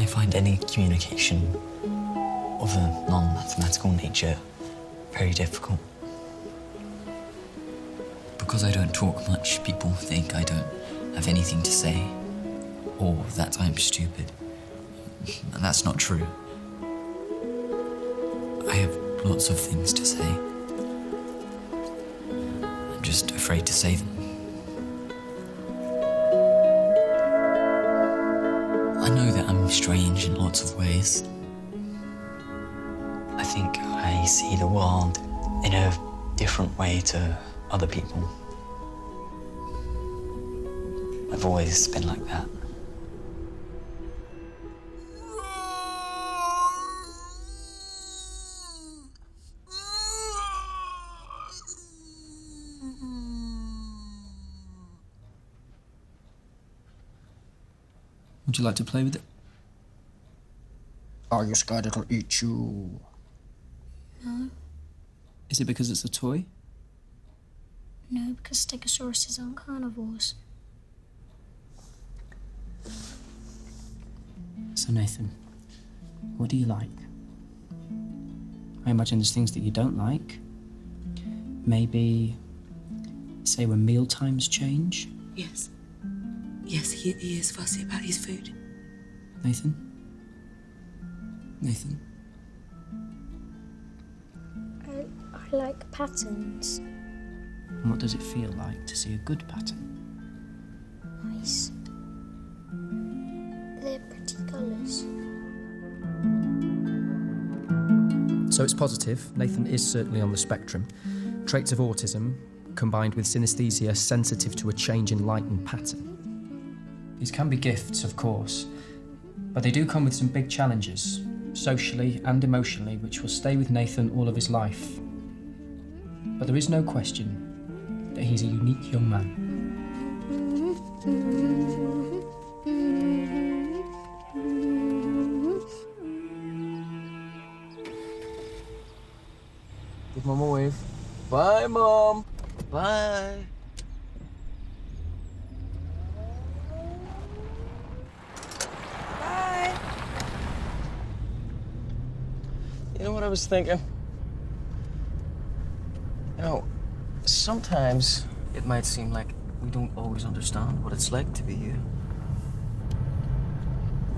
find any communication of a non-mathematical nature very difficult. Because I don't talk much, people think I don't have anything to say, or that I'm stupid. And that's not true. I have lots of things to say. I'm just afraid to say them. I know that I'm strange in lots of ways. I think I see the world in a different way to other people. I've always been like that. Would you like to play with it? Are you scared it'll eat you? No. Is it because it's a toy? No, because stegosauruses aren't carnivores. So Nathan, what do you like? I imagine there's things that you don't like. Maybe, say when meal times change? Yes. Yes, he is fussy about his food. Nathan? Nathan? I like patterns. And what does it feel like to see a good pattern? Nice. They're pretty colours. So it's positive. Nathan is certainly on the spectrum. Traits of autism, combined with synesthesia sensitive to a change in light and pattern. These can be gifts, of course, but they do come with some big challenges, socially and emotionally, which will stay with Nathan all of his life. But there is no question that he's a unique young man. Give Mum a wave. Bye, Mum. Bye. Bye. You know what I was thinking? You know, sometimes it might seem like we don't always understand what it's like to be you.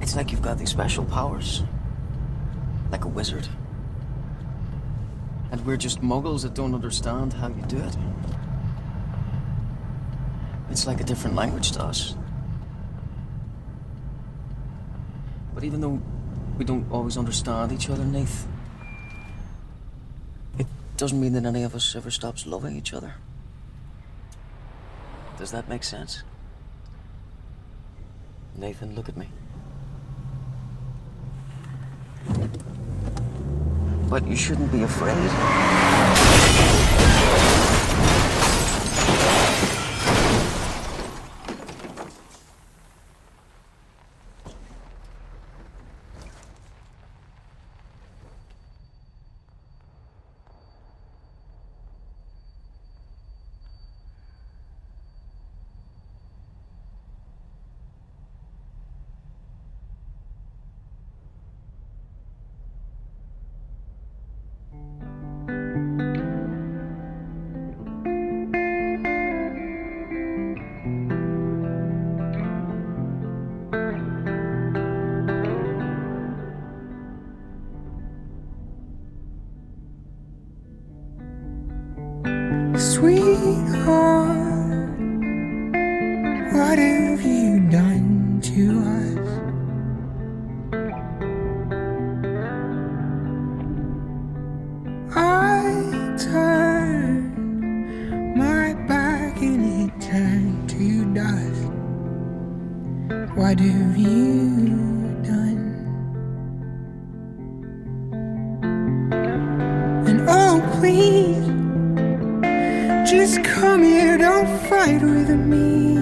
It's like you've got these special powers, like a wizard. And we're just muggles that don't understand how you do it. It's like a different language to us. But even though we don't always understand each other, Nath, it doesn't mean that any of us ever stops loving each other. Does that make sense? Nathan, look at me. But you shouldn't be afraid. Sweetheart, what have you done to us? I turned my back and it turned to dust. What have you done? And oh please, just come here, don't fight with me.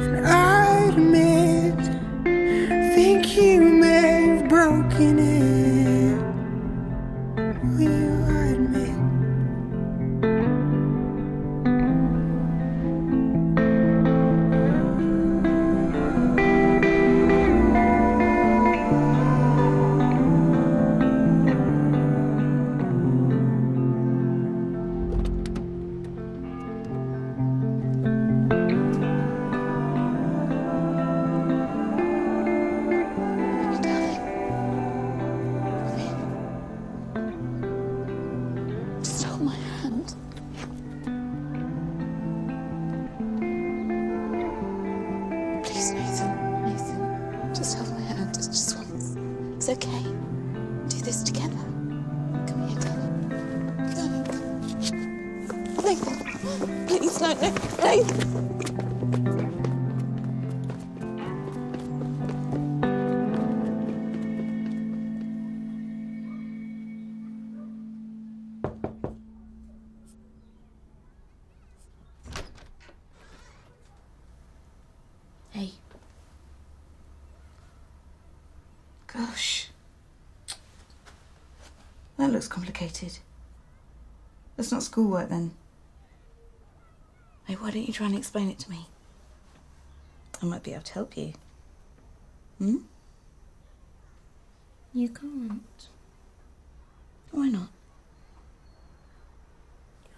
And I admit, think you may have broken it. Will you admit? Please, Nathan. Nathan, just hold my hand just once. It's okay. Do this together. Come here, darling. Darling. Nathan. Please, no, Nathan. Hey. Gosh. That looks complicated. That's not schoolwork then. Hey, why don't you try and explain it to me? I might be able to help you. Hmm? You can't. Why not?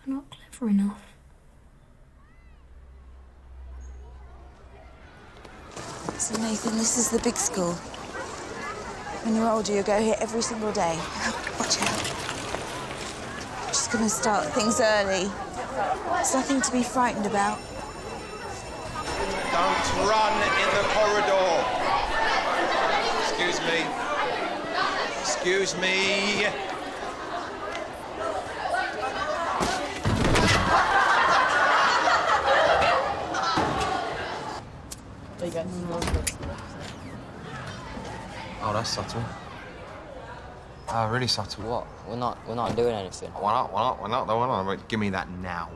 You're not clever enough. So, Nathan, this is the big school. When you're older, you'll go here every single day. Watch out. Just gonna start things early. There's nothing to be frightened about. Don't run in the corridor. Excuse me. Excuse me. There you go. Oh, that's subtle. Really subtle. What? We're not doing anything. Why not? Why not? Why not? Why not? Wait, give me that now.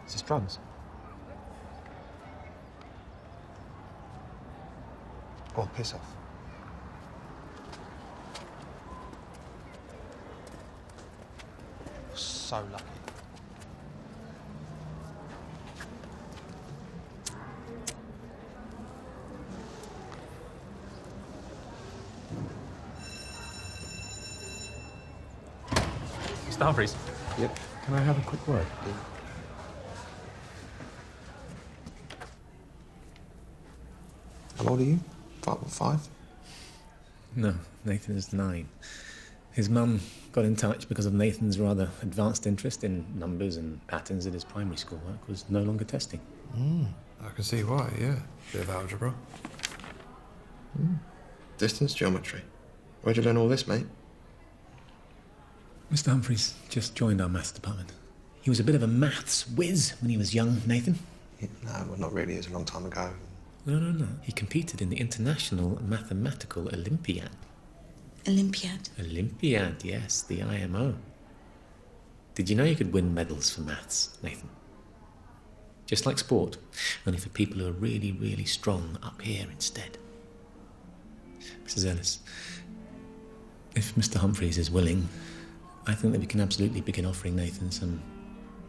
Is this drugs? Oh, piss off. So lucky. Mr. Humphreys. Yep. Can I have a quick word? Yeah. How old are you? 5? No, Nathan is 9. His mum got in touch because of Nathan's rather advanced interest in numbers and patterns that his primary school work was no longer testing. I can see why, yeah. Bit of algebra. Distance geometry. Where'd you learn all this, mate? Mr. Humphreys just joined our maths department. He was a bit of a maths whiz when he was young, Nathan. Yeah, no, well, not really. It was a long time ago. No. He competed in the International Mathematical Olympiad. Olympiad. Olympiad, yes, the IMO. Did you know you could win medals for maths, Nathan? Just like sport, only for people who are really, really strong up here instead. Mrs. Ellis, if Mr. Humphreys is willing, I think that we can absolutely begin offering Nathan some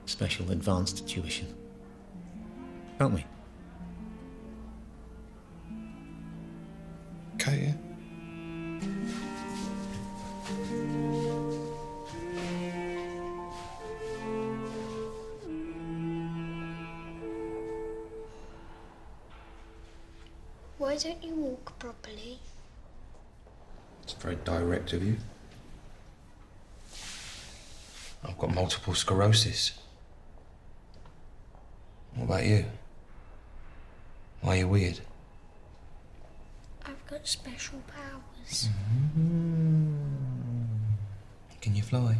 special advanced tuition. Can't we? Okay, yeah. Why don't you walk properly? It's very direct of you. I've got multiple sclerosis. What about you? Why are you weird? I've got special powers. Can you fly?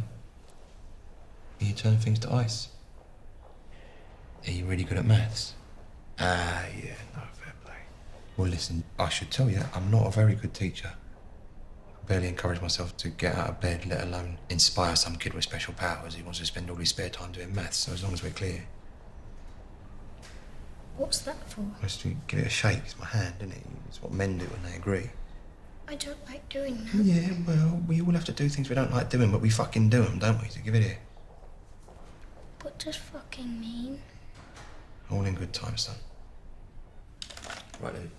Can you turn things to ice? Are you really good at maths? Ah, yeah, no, fair play. Well, listen, I should tell you, I'm not a very good teacher. I barely encourage myself to get out of bed, let alone inspire some kid with special powers who wants to spend all his spare time doing maths, so as long as we're clear. What's that for? Just to give it a shake. It's my hand, isn't it? It's what men do when they agree. I don't like doing that. Yeah, well, we all have to do things we don't like doing, but we fucking do them, don't we? So give it here. What does fucking mean? All in good time, son. Right then,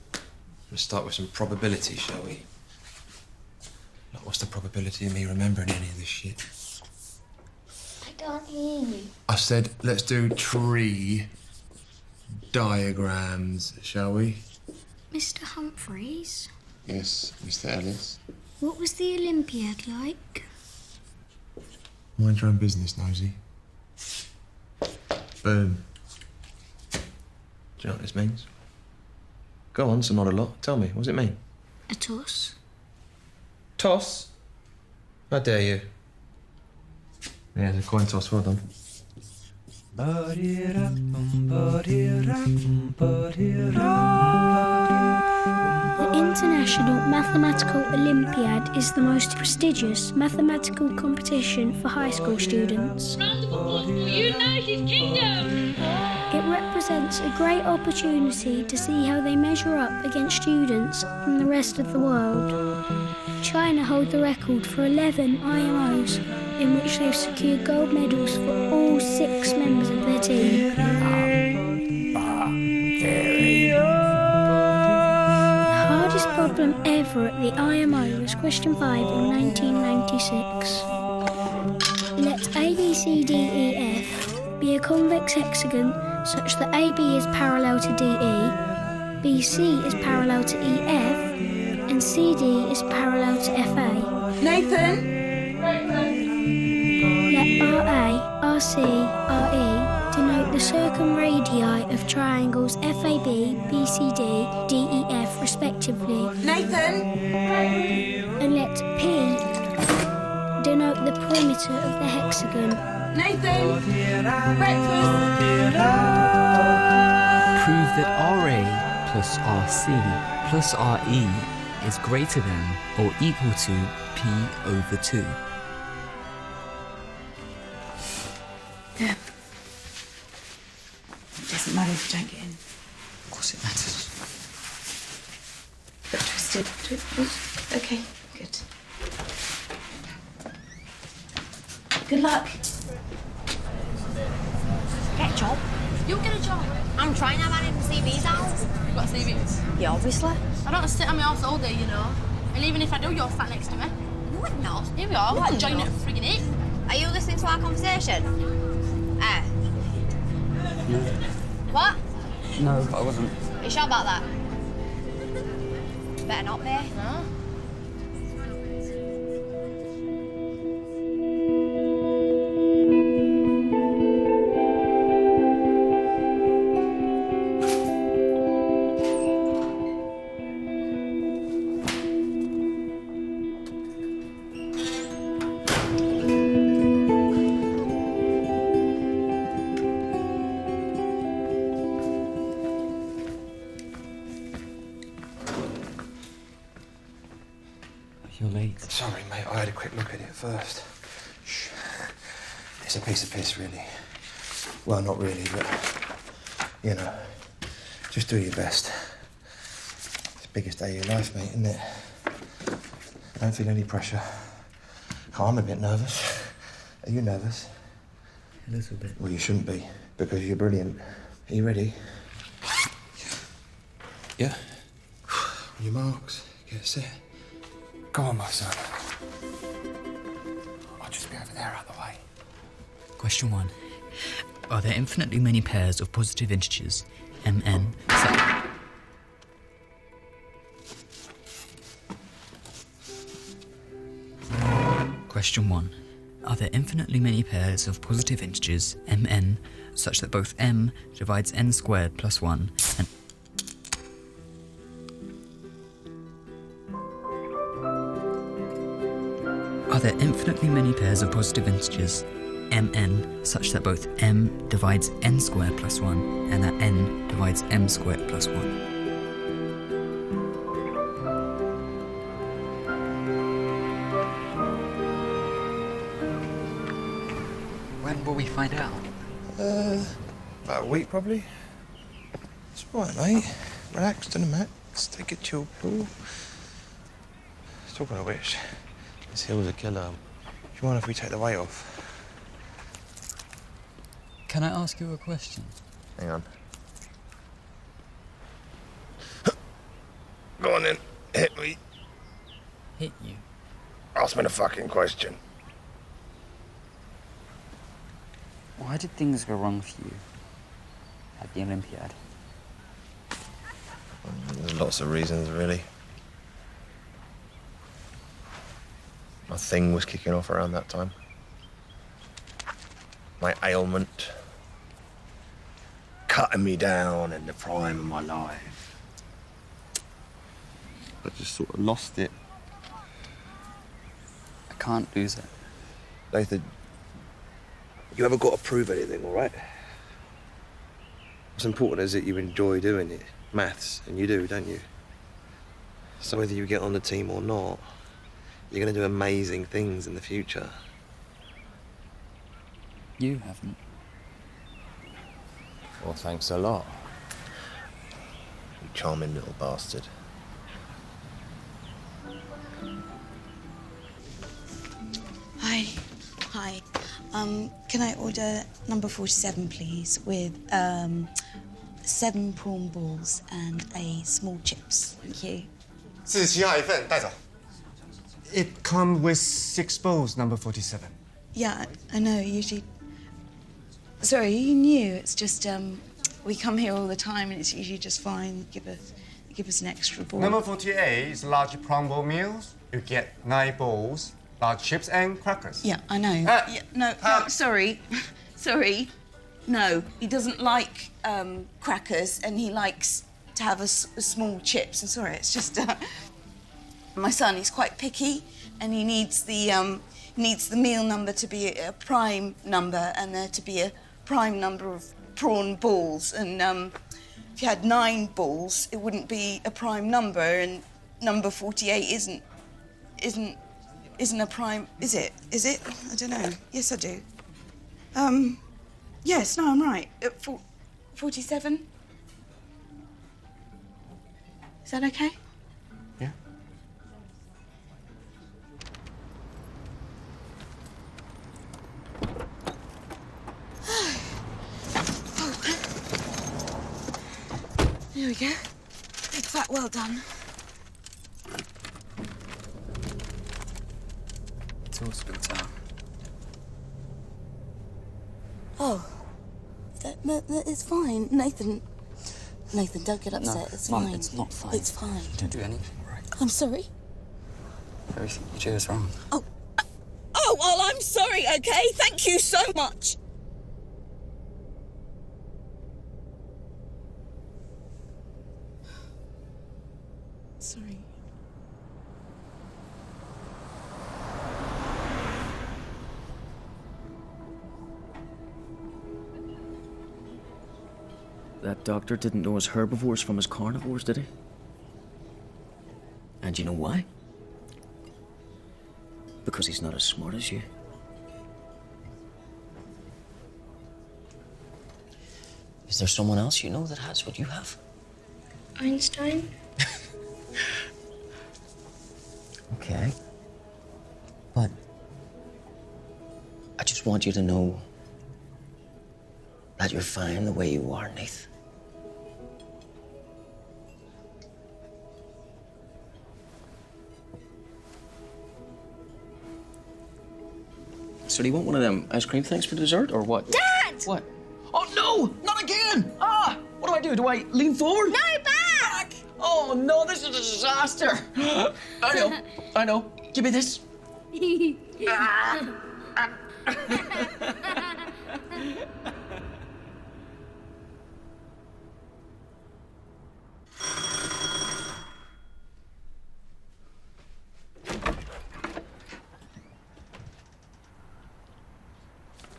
let's start with some probability, shall we? Like, what's the probability of me remembering any of this shit? I can't hear you. I said, let's do tree diagrams, shall we? Mr. Humphreys, Yes, Mr. Ellis. what was the Olympiad like? Mind your own business, nosy. Boom. Do you know what this means? Go on, so not a lot. Tell me, what does it mean? A toss. Toss? How dare you? Yeah, it's a coin toss, well done. The International Mathematical Olympiad is the most prestigious mathematical competition for high school students. Round of applause for United Kingdom! It represents a great opportunity to see how they measure up against students from the rest of the world. China hold the record for 11 IMOs, in which they've secured gold medals for all 6 members of their team. The hardest problem ever at the IMO was question 5 in 1996. Let ABCDEF be a convex hexagon such that AB is parallel to DE, BC is parallel to EF, and CD is parallel to FA. Nathan! Let RA, RC, RE denote the circumradii of triangles FAB, BCD, DEF respectively. Nathan! And let P denote the perimeter of the hexagon. Nathan! Breakfast! Prove that RA plus RC plus RE is greater than or equal to P over 2. Yeah. It doesn't matter if you don't get in. Of course it matters. But twisted. Okay, good. Good luck. Get a job. You'll get a job. I'm trying to have any CVs out. You got CVs? Yeah, obviously. I don't sit on my arse all day, you know. And even if I do, you're sat next to me. No, I'm not. Here we are. No, We're I'm enjoying not. it, friggin' it. Are you listening to our conversation? What? No, I wasn't. Are you sure about that? Better not be. No. You're late. Sorry, mate, I had a quick look at it first. Shh. It's a piece of piss, really. Well, not really, but, you know, just do your best. It's the biggest day of your life, mate, isn't it? Don't feel any pressure. Oh, I'm a bit nervous. Are you nervous? A little bit. Well, you shouldn't be, because you're brilliant. Are you ready? Yeah. Your marks. Get set. Go on, my son. I'll just be over there out the way. Question 1. Are there infinitely many pairs of positive integers, mn, Question 1. Are there infinitely many pairs of positive integers, mn, such that both m divides n squared plus 1 and... Are there infinitely many pairs of positive integers, mn, such that both m divides n squared plus 1 and that n divides m squared plus 1? When will we find out? About a week, probably. It's all right, mate. Relax, to the max. Take a chill pill. Talking of which, this hill's a killer. Do you mind if we take the weight off? Can I ask you a question? Hang on. Go on then. Hit me. Hit you? Ask me the fucking question. Why did things go wrong for you at the Olympiad? There's lots of reasons, really. My thing was kicking off around that time. my ailment, cutting me down in the prime of my life. I just sort of lost it. I can't lose it. Nathan, you haven't got to prove anything, all right? What's important is that you enjoy doing it. Maths, and you do, don't you? So whether you get on the team or not, you're going to do amazing things in the future. You haven't. Well, thanks a lot. You charming little bastard. Hi. Hi. Can I order number 47, please, with 7 prawn balls and a small chips? Thank you. 47份带走. It comes with 6 bowls, number 47. Yeah, I know, usually... Sorry, you knew. It's just, we come here all the time and it's usually just fine. Give us an extra bowl. Number 48 is large prawn bowl meals. You get 9 bowls, large chips and crackers. Yeah, I know. Yeah, no, sorry. Sorry. No, he doesn't like crackers and he likes to have a small chips. I'm sorry, it's just... my son, he's quite picky and he needs the meal number to be a prime number and there to be a prime number of prawn balls. And if you had 9 balls, it wouldn't be a prime number, and number 48 isn't a prime, is it? Is it? I don't know. Yes, I do. Yes, no, I'm right. 47? Is that okay? Yeah. There we go. Big fat well done. It's all spilt out. Oh, it's fine. Nathan, don't get upset. No, it's Mum, fine. it's not fine. It's fine. You don't do anything right. I'm sorry. Everything you do is wrong. Oh, well, I'm sorry, okay? Thank you so much. Sorry. That doctor didn't know his herbivores from his carnivores, did he? And you know why? Because he's not as smart as you. Is there someone else you know that has what you have? Einstein? Okay. But I just want you to know that you're fine the way you are, Nath. So do you want one of them ice cream things for dessert, or what? Dad! What? Oh, no! Not again! Ah! What do? Do I lean forward? No, back! Oh, no, this is a disaster. I know. Give me this.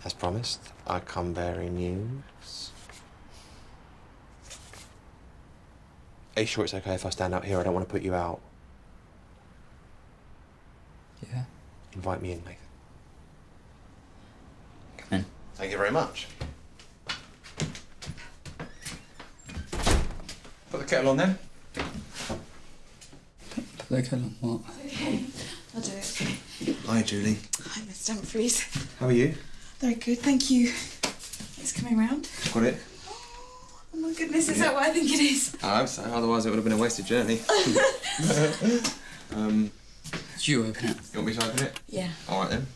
As promised, I come bearing news. Are you sure it's okay if I stand out here? I don't want to put you out. Yeah. Invite me in, Nathan. Come in. Thank you very much. Put the kettle on then. Put the kettle on what? Okay, I'll do it. Hi, Julie. Hi, Mr. Humphries. How are you? Very good, thank you. It's coming round. Got it? Oh my goodness, is that what I think it is? I hope so, otherwise it would have been a wasted journey. You open it. You want me to open it? Yeah. All right then.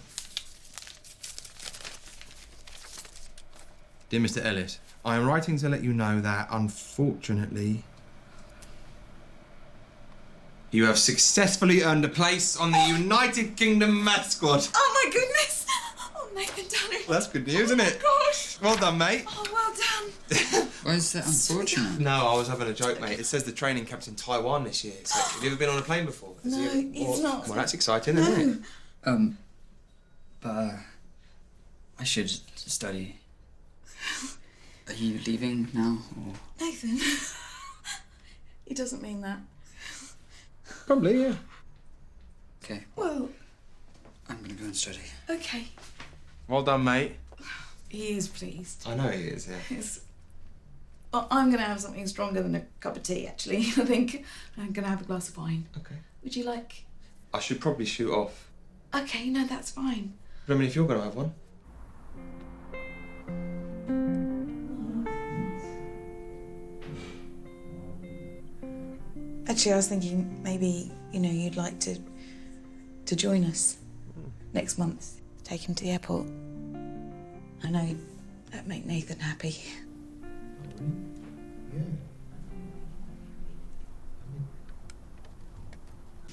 Dear Mr. Ellis, I am writing to let you know that, unfortunately, you have successfully earned a place on the United Kingdom math squad. Oh my goodness! Oh, Nathan, done it. Well, that's good news, isn't it? Gosh. Well done, mate. Oh, well done. Why is that unfortunate? No, I was having a joke, mate. It says the training camp's in Taiwan this year. So, have you ever been on a plane before? No, it's not. Well, that's exciting, isn't it? But I should study. Are you leaving now? Or? Nathan. He doesn't mean that. Probably, yeah. Okay. Well, I'm gonna go and study. okay. Well done, mate. He is pleased. I know he is, yeah. Well, I'm going to have something stronger than a cup of tea, actually. I think I'm going to have a glass of wine. Okay. Would you like? I should probably shoot off. Okay, no, that's fine. But I mean, if you're going to have one. Actually, I was thinking maybe, you know, you'd like to join us next month. Take him to the airport. I know that'd make Nathan happy.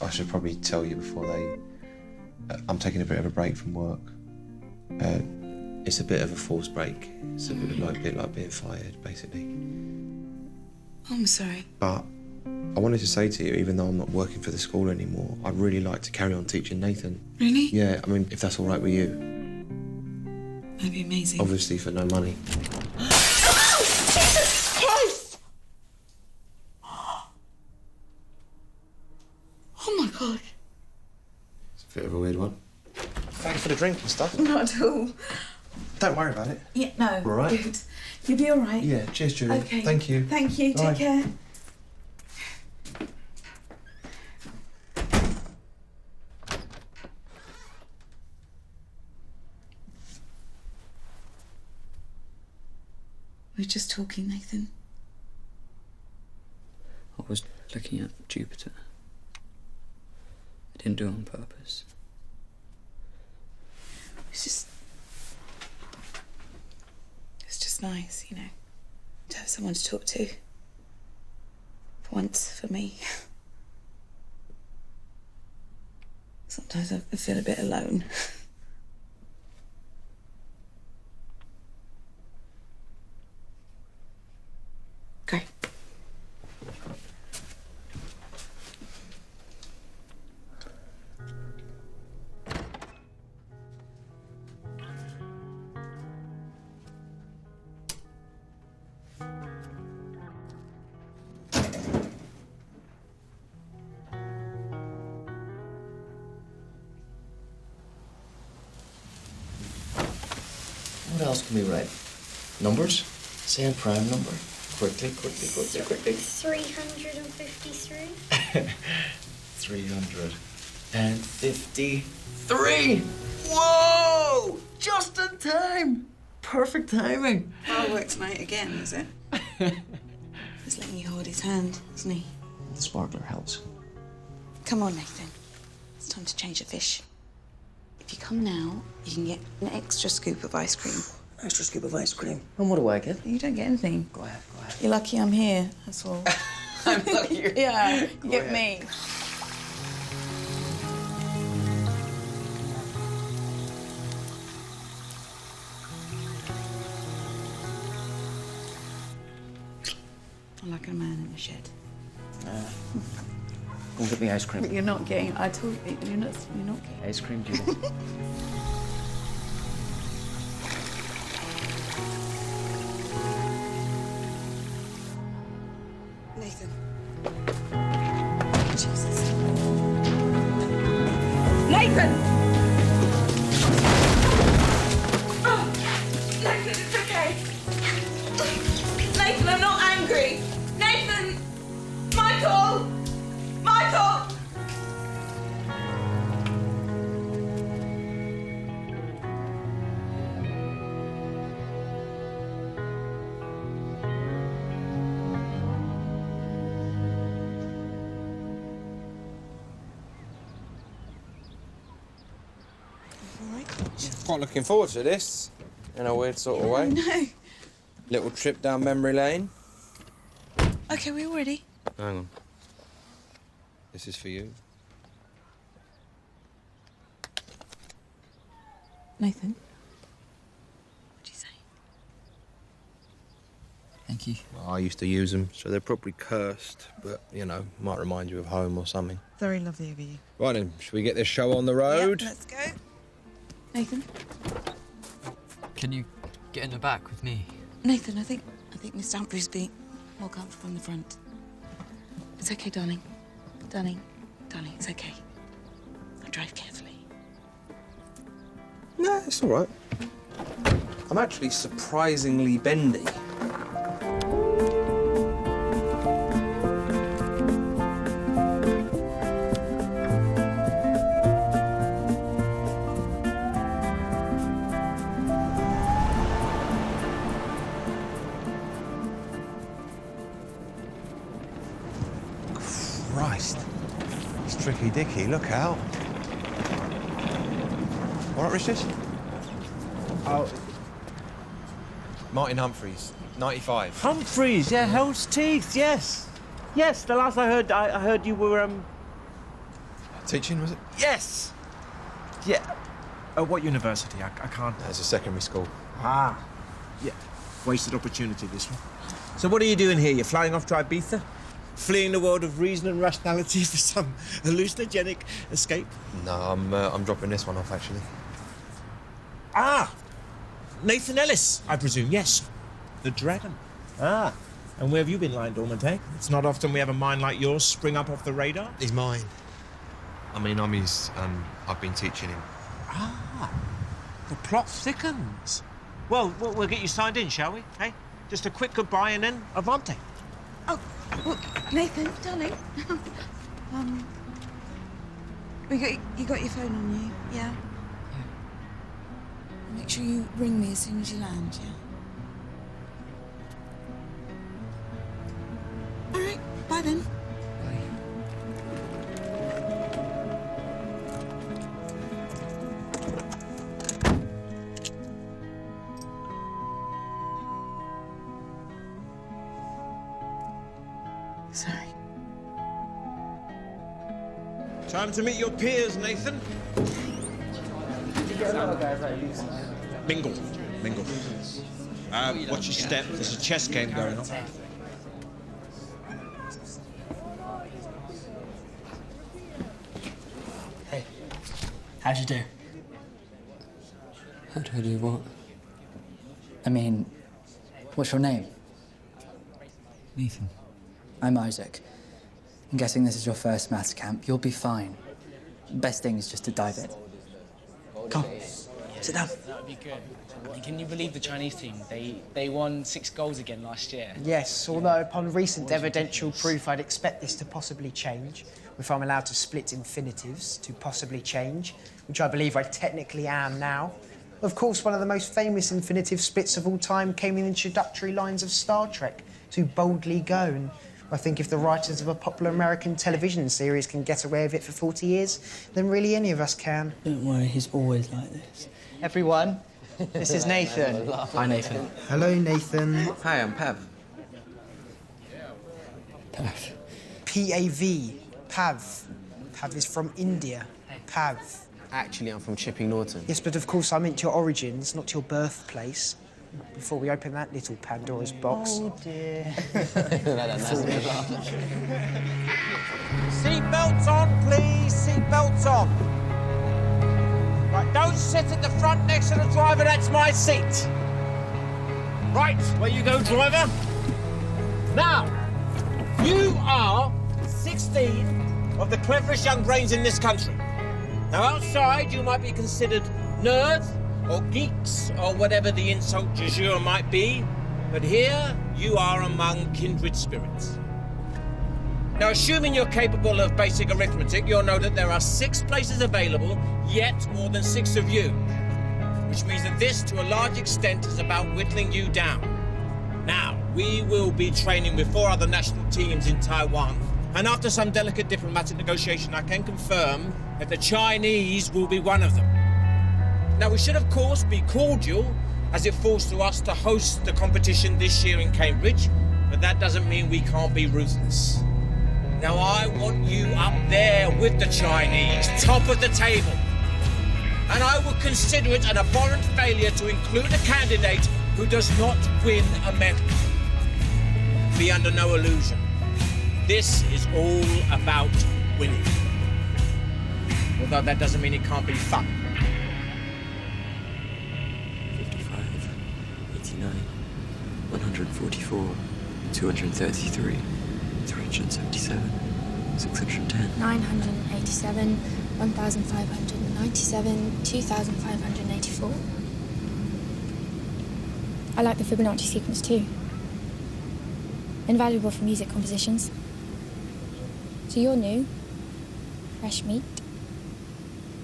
I should probably tell you before they... I'm taking a bit of a break from work. It's a bit of a forced break. It's a bit like being fired, basically. I'm sorry. But I wanted to say to you, even though I'm not working for the school anymore, I'd really like to carry on teaching Nathan. Really? Yeah, I mean, if that's all right with you. That'd be amazing. Obviously for no money. Jesus Christ! Oh my God. It's a bit of a weird one. Thanks for the drink and stuff. Not at all. Don't worry about it. Yeah, no. All right? Good. You'll be all right. Yeah, cheers, Julie. Okay. Thank you. Thank you. Bye. Take care. We're just talking, Nathan. I was looking at Jupiter. I didn't do it on purpose. It's just nice, you know, to have someone to talk to. For once, for me. Sometimes I feel a bit alone. Okay. What else can we write? Numbers? Say a prime number. Quickly. 353. 353! Whoa! Just in time! Perfect timing. Fireworks night again, is it? He's letting you hold his hand, isn't he? The sparkler helps. Come on, Nathan. It's time to change the fish. If you come now, you can get an extra scoop of ice cream. Extra scoop of ice cream. And what do I get? You don't get anything. Go ahead. You're lucky I'm here, that's all. I'm lucky. Yeah, you Go get ahead. me. I'm like a man in the shed. Go get me ice cream. You're not getting. I told you, you're not getting. Ice cream, Julie. Nathan. Jesus. Nathan! Oh, Nathan, it's okay. Nathan, I'm not angry. Nathan! Michael! Michael! Quite looking forward to this, in a weird sort of way. No. Little trip down memory lane. Okay, we're all ready. Hang on. This is for you. Nathan, Thank you. Well, I used to use them, so they're probably cursed, but, you know, might remind you of home or something. Very lovely of you. Right then, should we get this show on the road? Yep, let's go. Nathan? Can you get in the back with me? Nathan, I think Miss Humphrey's be more comfortable in the front. It's okay, darling. Darling, it's okay. I'll drive carefully. No, it's all right. I'm actually surprisingly bendy. Christ. It's Tricky Dicky, look out. All right, Richard? Oh. Martin Humphreys, 95. Humphreys, yeah, Hell's Teeth, yes. Yes, the last I heard you were, Teaching, was it? Yes! Yeah. At what university? I can't... It's a secondary school. Ah. Yeah. Wasted opportunity, this one. So what are you doing here? You're flying off to Ibiza? Fleeing the world of reason and rationality for some hallucinogenic escape? No, I'm dropping this one off, actually. Ah! Nathan Ellis, I presume, yes. The Dragon. Ah. And where have you been lying dormant, eh? It's not often we have a mind like yours spring up off the radar. He's mine. I mean, I'm his, and I've been teaching him. Ah. The plot thickens. Well, we'll get you signed in, shall we? Hey? Just a quick goodbye and then avante. Oh, well, Nathan, darling. You got your phone on you, yeah? Make sure you ring me as soon as you land, yeah? All right, bye then. Sorry. Time to meet your peers, Nathan. Mingle. Watch your step. There's a chess game going on. Hey, how'd you do? How do I do what? I mean, what's your name? Nathan. I'm Isaac. I'm guessing this is your first maths camp. You'll be fine. Best thing is just to dive in. Come on, sit down. That would be good. And can you believe the Chinese team? They won 6 goals again last year. Yes, although upon recent evidential proof, I'd expect this to possibly change, if I'm allowed to split infinitives to possibly change, which I believe I technically am now. Of course, one of the most famous infinitive splits of all time came in the introductory lines of Star Trek, to boldly go. And I think if the writers of a popular American television series can get away with it for 40 years, then really any of us can. Don't worry, he's always like this. Everyone, this is Nathan. Hi, Nathan. Hello, Nathan. Hi, I'm Pav. Pav. P-A-V. Pav. Pav is from India. Pav. Actually, I'm from Chipping Norton. Yes, but of course I meant your origins, not your birthplace. Before we open that little Pandora's box. Oh, dear. Seatbelts on, please. Seatbelts on. Right, don't sit at the front next to the driver. That's my seat. Right, where you go, driver. Now, you are 16 of the cleverest young brains in this country. Now, outside, you might be considered nerds or geeks or whatever the insult du jour might be, but here you are among kindred spirits. Now, assuming you're capable of basic arithmetic, you'll know that there are 6 places available, yet more than 6 of you, which means that this, to a large extent, is about whittling you down. Now, we will be training with 4 other national teams in Taiwan, and after some delicate diplomatic negotiation, I can confirm that the Chinese will be one of them. Now, we should, of course, be cordial, as it falls to us to host the competition this year in Cambridge, but that doesn't mean we can't be ruthless. Now, I want you up there with the Chinese, top of the table. And I would consider it an abhorrent failure to include a candidate who does not win a medal. be under no illusion. This is all about winning. Although that doesn't mean it can't be fun. 55, 89, 144, 233, 377, 610. 987, 1597, 2584. I like the Fibonacci sequence too. Invaluable for music compositions. So you're new, fresh meat.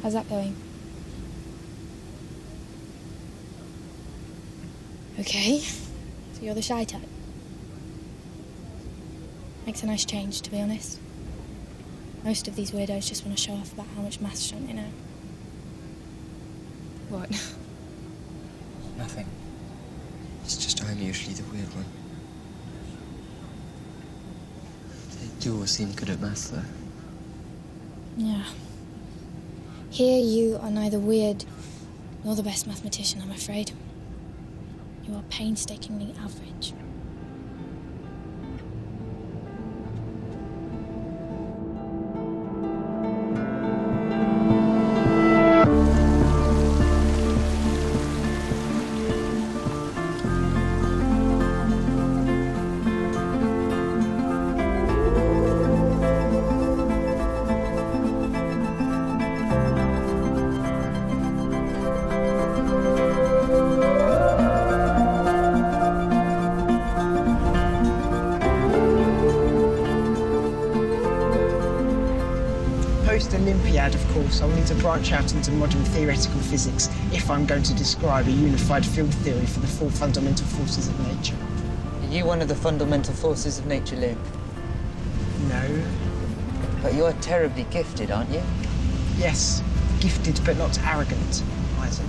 How's that going? Okay, so you're the shy type. Makes a nice change, to be honest. Most of these weirdos just want to show off about how much maths don't they know. What? Nothing. It's just I'm usually the weird one. They do all seem good at maths, though. Yeah. Here you are neither weird nor the best mathematician, I'm afraid. You are painstakingly average. Post-Olympiad, of course, I'll need to branch out into modern theoretical physics if I'm going to describe a unified field theory for the four fundamental forces of nature. Are you one of the fundamental forces of nature, Luke? No. But you're terribly gifted, aren't you? Yes, gifted but not arrogant, Isaac.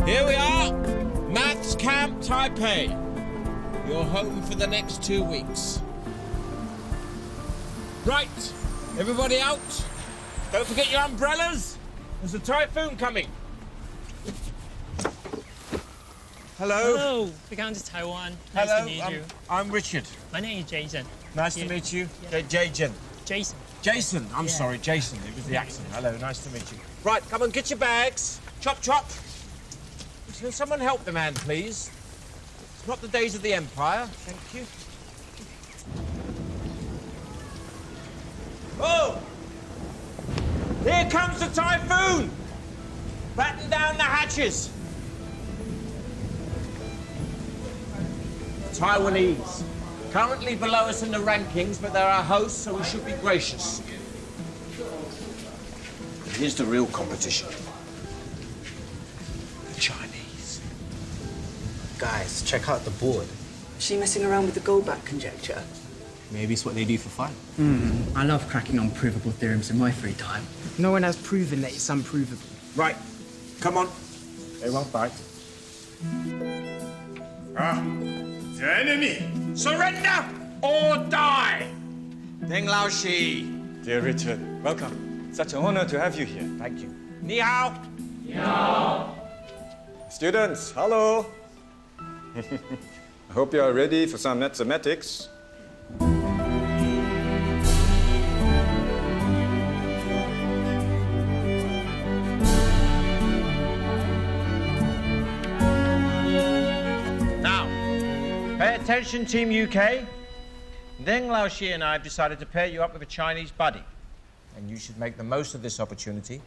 Here we are, Maths Camp Taipei. You're home for the next 2 weeks. Right, everybody out. Don't forget your umbrellas. There's a typhoon coming. Hello. Hello, we're going to Taiwan. Nice Hello, to meet you. I'm Richard. My name is Jason. Nice to meet you. Jason. Jason. Jason, I'm sorry, Jason. It was the accent. Hello, nice to meet you. Right, come on, get your bags. Chop, chop. Can someone help the man, please? It's not the days of the Empire. Thank you. Oh! Here comes the typhoon! Batten down the hatches. Taiwanese. Currently below us in the rankings, but they're our hosts, so we should be gracious. Here's the real competition. The Chinese. Guys, check out the board. Is she messing around with the gold-back conjecture? Maybe it's what they do for fun. I love cracking unprovable theorems in my free time. No one has proven that it's unprovable. Right, come on. They won't bite. The enemy! Surrender or die! Deng Laoshi. Dear Richard, welcome. Such an honor to have you here. Thank you. Ni hao. Ni hao. Students, hello. I hope you are ready for some mathematics. Now, pay attention, Team UK. Deng Laoshi and I have decided to pair you up with a Chinese buddy. And you should make the most of this opportunity.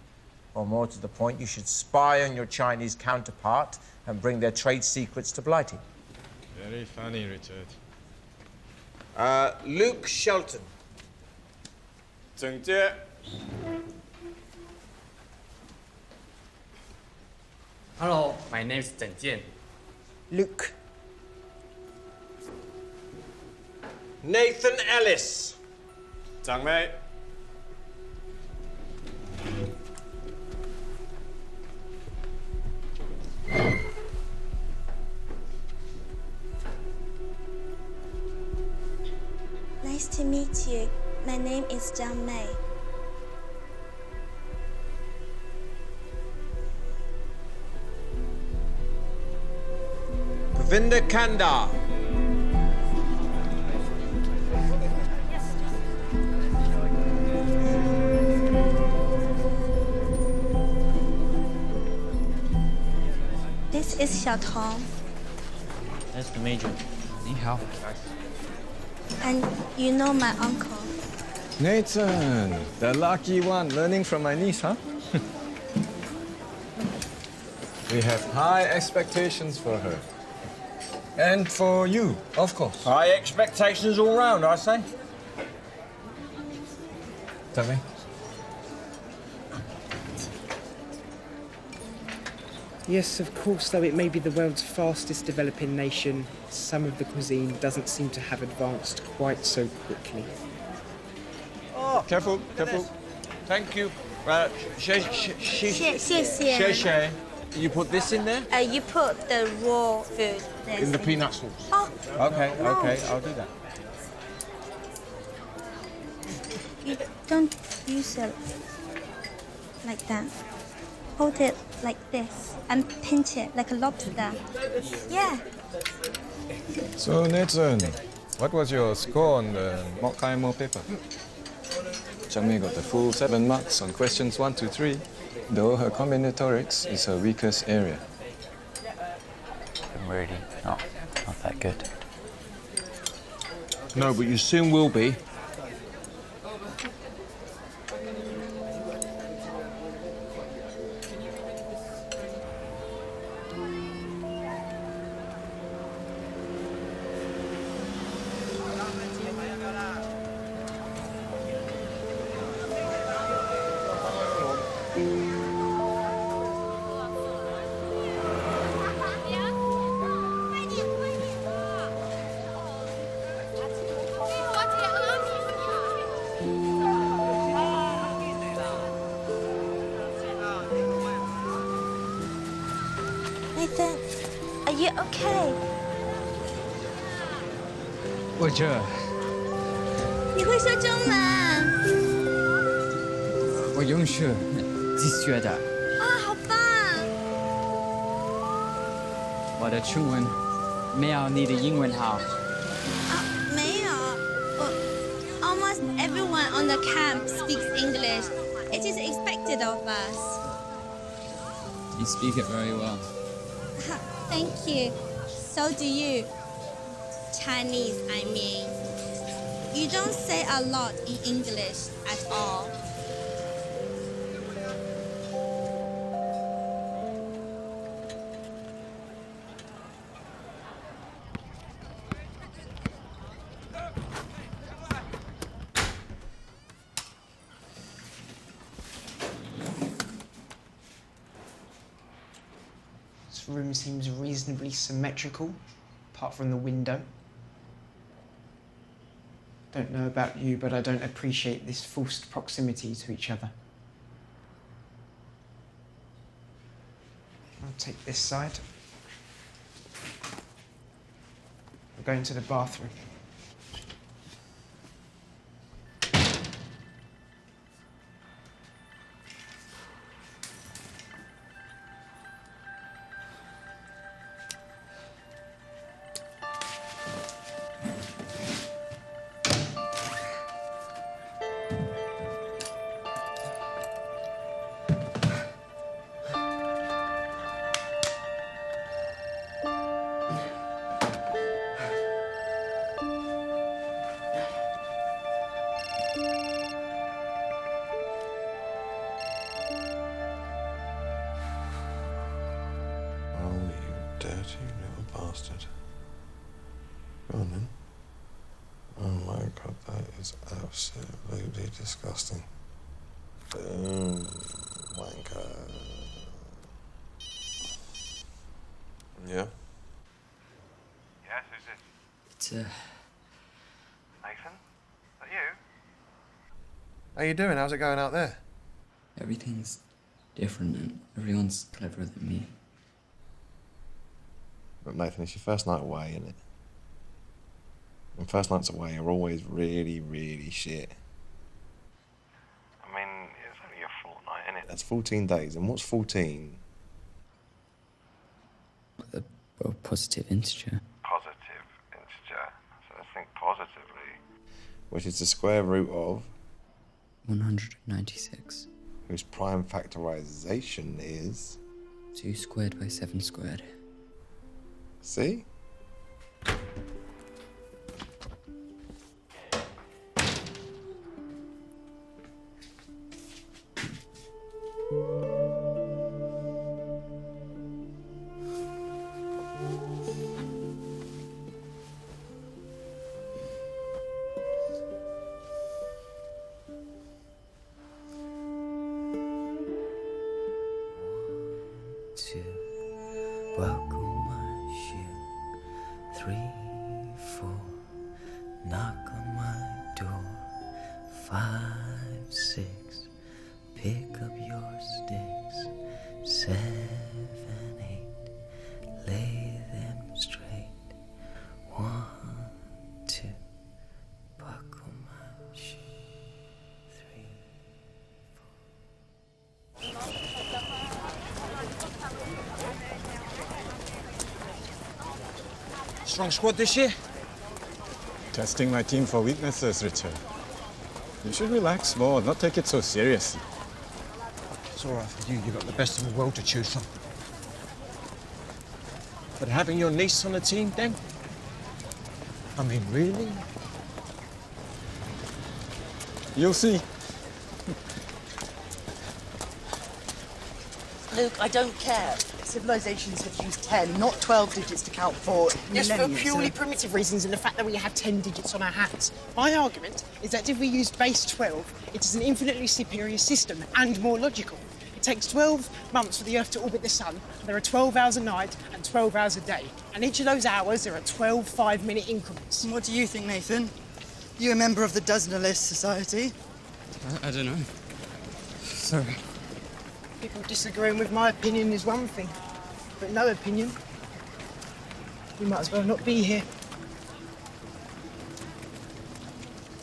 Or more to the point, you should spy on your Chinese counterpart and bring their trade secrets to Blighty. Very funny, Richard. Luke Shelton. Zheng Jie. Hello, my name is Zheng Jian. Luke. Nathan Ellis. Zhang Mei. Nice to meet you. My name is Zhang Mei. Govinda Kanda. This is Xiao Tong. That's the major. Ni hao. And you know my uncle. Nathan, the lucky one, learning from my niece, huh? We have high expectations for her. And for you, of course. High expectations all round, I say. Tell me. Yes, of course, though it may be the world's fastest developing nation, some of the cuisine doesn't seem to have advanced quite so quickly. Oh, careful, careful. Thank you. Xie. You put this in there? You put the raw food. In the peanut sauce? Oh. Okay, no. okay, I'll do that. You don't use it like that. Hold it like this and pinch it like a lobster. Yeah. So, Nathan, what was your score on the mock IMO paper? Changmei got the full 7 marks on questions 1 to 3, though her combinatorics is her weakest area. I'm really not that good. No, but you soon will be. Nathan, are you okay? 我这你会说中文？我用是自学的，啊，好棒！我的中文没有你的英文好。没有，almost everyone on the camp speaks English. It is expected of us. You speak it very well. Thank you. So do you. Chinese, I mean. You don't say a lot in English at all. This room seems reasonably symmetrical, apart from the window. Don't know about you, but I don't appreciate this forced proximity to each other. I'll take this side. We're going to the bathroom. Dirty little bastard. Go on then. Oh my god, that is absolutely disgusting. Boom. Wanker. Yeah? Yes, who's this? It's, Nathan? Is that you? How you doing? How's it going out there? Everything's different and everyone's cleverer than me. But Nathan, it's your first night away, isn't it? And first months away are always really, really shit. I mean, it's only a fortnight, isn't it? That's 14 days, and what's 14? A positive integer. Positive integer. So let's think positively. Which is the square root of? 196. Whose prime factorization is? 2 squared by 7 squared. See? Buckle my shoe. 3, 4, knock on my door. 5, 6, pick up your sticks. 7, 8, lay them straight. 1, 2, buckle my shoe. 3, 4. Strong squad this year? Testing my team for weaknesses, Richard. You should relax more, not take it so seriously. It's all right for you. You've got the best in the world to choose from. But having your niece on the team, then? I mean, really? You'll see. Luke, I don't care. Civilizations have used 10, not 12 digits to count for Yes, for millennia, purely so- primitive reasons and the fact that we have 10 digits on our hats. My argument is that if we use base 12, it is an infinitely superior system and more logical. It takes 12 months for the Earth to orbit the Sun. There are 12 hours a night and 12 hours a day. And each of those hours, there are 12 5-minute increments. What do you think, Nathan? You a member of the Dozenalist Society? I don't know. Sorry. People disagreeing with my opinion is one thing, but no opinion, we might as well not be here.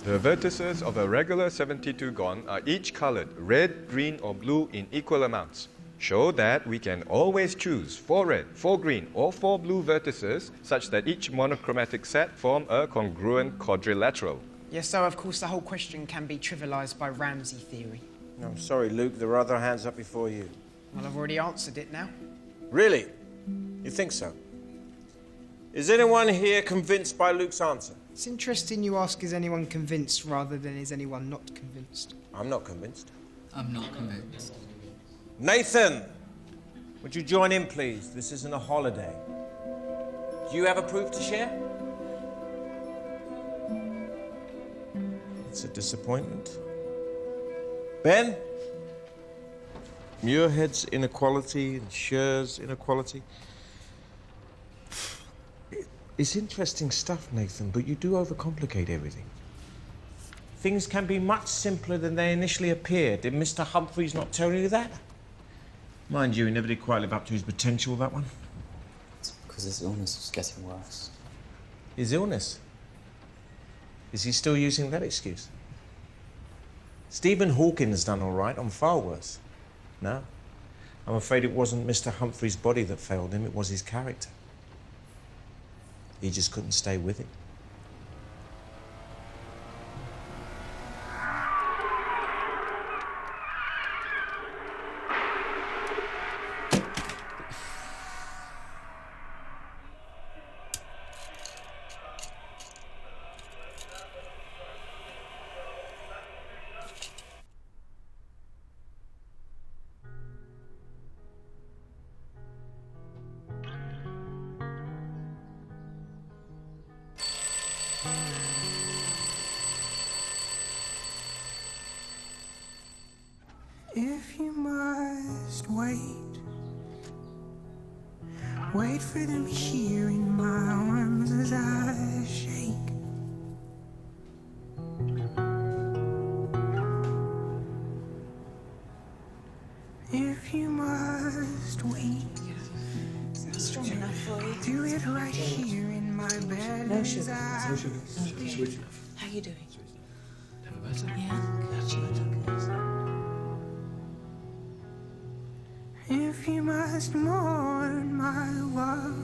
The vertices of a regular 72 gon are each colored red, green, or blue in equal amounts. Show that we can always choose 4 red, 4 green, or 4 blue vertices such that each monochromatic set form a congruent quadrilateral. Yes, so of course the whole question can be trivialized by Ramsey theory. I'm sorry, Luke, there are other hands up before you. Well, I've already answered it now. Really? You think so? Is anyone here convinced by Luke's answer? It's interesting you ask, is anyone convinced, rather than is anyone not convinced? I'm not convinced. I'm not convinced. Nathan! Would you join in, please? This isn't a holiday. Do you have a proof to share? It's a disappointment. Ben? Muirhead's inequality and Scher's inequality. It's interesting stuff, Nathan, but you do overcomplicate everything. Things can be much simpler than they initially appear. Did Mr. Humphreys not tell you that? Mind you, he never did quite live up to his potential, that one. It's because his illness was getting worse. His illness? Is he still using that excuse? Stephen Hawking's done all right on far worse. No. I'm afraid it wasn't Mr. Humphrey's body that failed him, it was his character. He just couldn't stay with it. If you must wait, wait for them here in my arms as I shake. If you must wait, Is that strong enough for you? do it right here in my bed No as sugar. I How you doing? Never better. Yeah. If you must mourn my woe,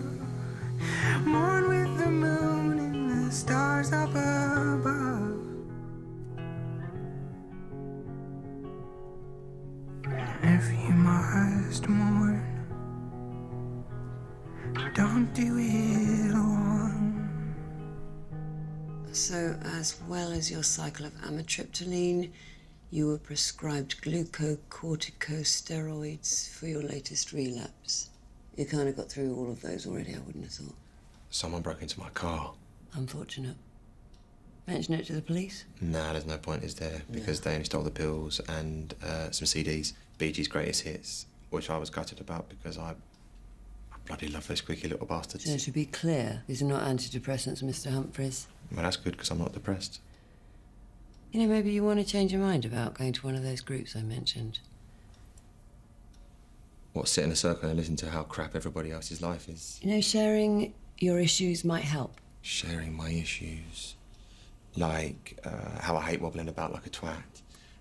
mourn with the moon and the stars up above. If you must mourn, don't do it alone. So, as well as your cycle of amitriptyline, you were prescribed glucocorticosteroids for your latest relapse. You kind of got through all of those already, I wouldn't have thought. Someone broke into my car. Unfortunate. Mention it to the police? Nah, there's no point, is there? Because they only stole the pills and some CDs, Bee Gees' greatest hits, which I was gutted about because I bloody love those squeaky little bastards. So, to be clear, these are not antidepressants, Mr. Humphreys. Well, that's good because I'm not depressed. You know, maybe you want to change your mind about going to one of those groups I mentioned. What, sit in a circle and listen to how crap everybody else's life is? You know, sharing your issues might help. Sharing my issues. Like how I hate wobbling about like a twat.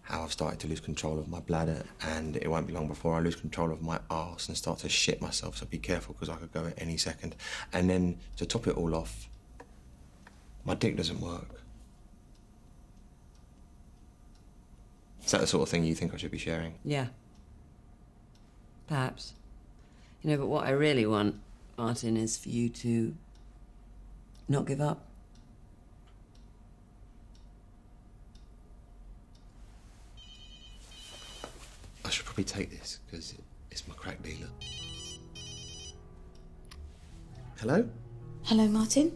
How I've started to lose control of my bladder, and it won't be long before I lose control of my arse and start to shit myself, so be careful because I could go at any second. And then, to top it all off, my dick doesn't work. Is that the sort of thing you think I should be sharing? Yeah. Perhaps. You know, but what I really want, Martin, is for you to not give up. I should probably take this, because it's my crack dealer. Hello? Hello, Martin.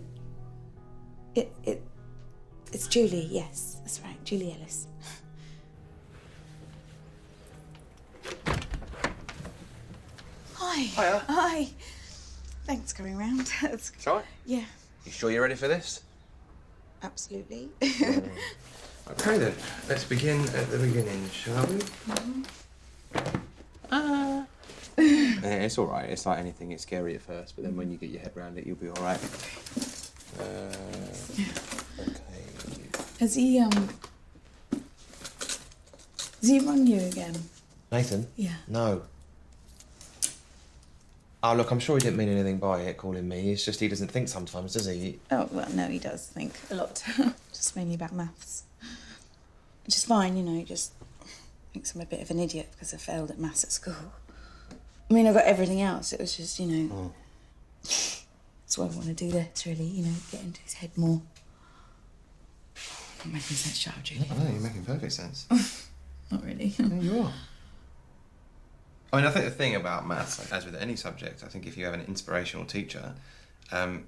It's Julie, yes, that's right, Julie Ellis. Hi. Hiya. Hi. Thanks for coming round. That's It's all right. Yeah, You sure you're ready for this? absolutely. Okay then, let's begin at the beginning, shall we? It's all right. It's like anything. It's scary at first, but then when you get your head around it, you'll be all right. Okay. Has he rung you again? Nathan? Yeah. No. Oh, look, I'm sure he didn't mean anything by it, calling me. It's just he doesn't think sometimes, does he? Oh, well, no, he does think a lot. Just mainly about maths. Which is fine, you know, he just thinks I'm a bit of an idiot because I failed at maths at school. I mean, I got everything else. It was just, you know... That's why I want to do this, really, you know, get into his head more. Not making sense, shut up, Julie. I know, you're making perfect sense. Not really. Yeah, you are. I mean, I think the thing about maths, like, as with any subject, I think if you have an inspirational teacher, then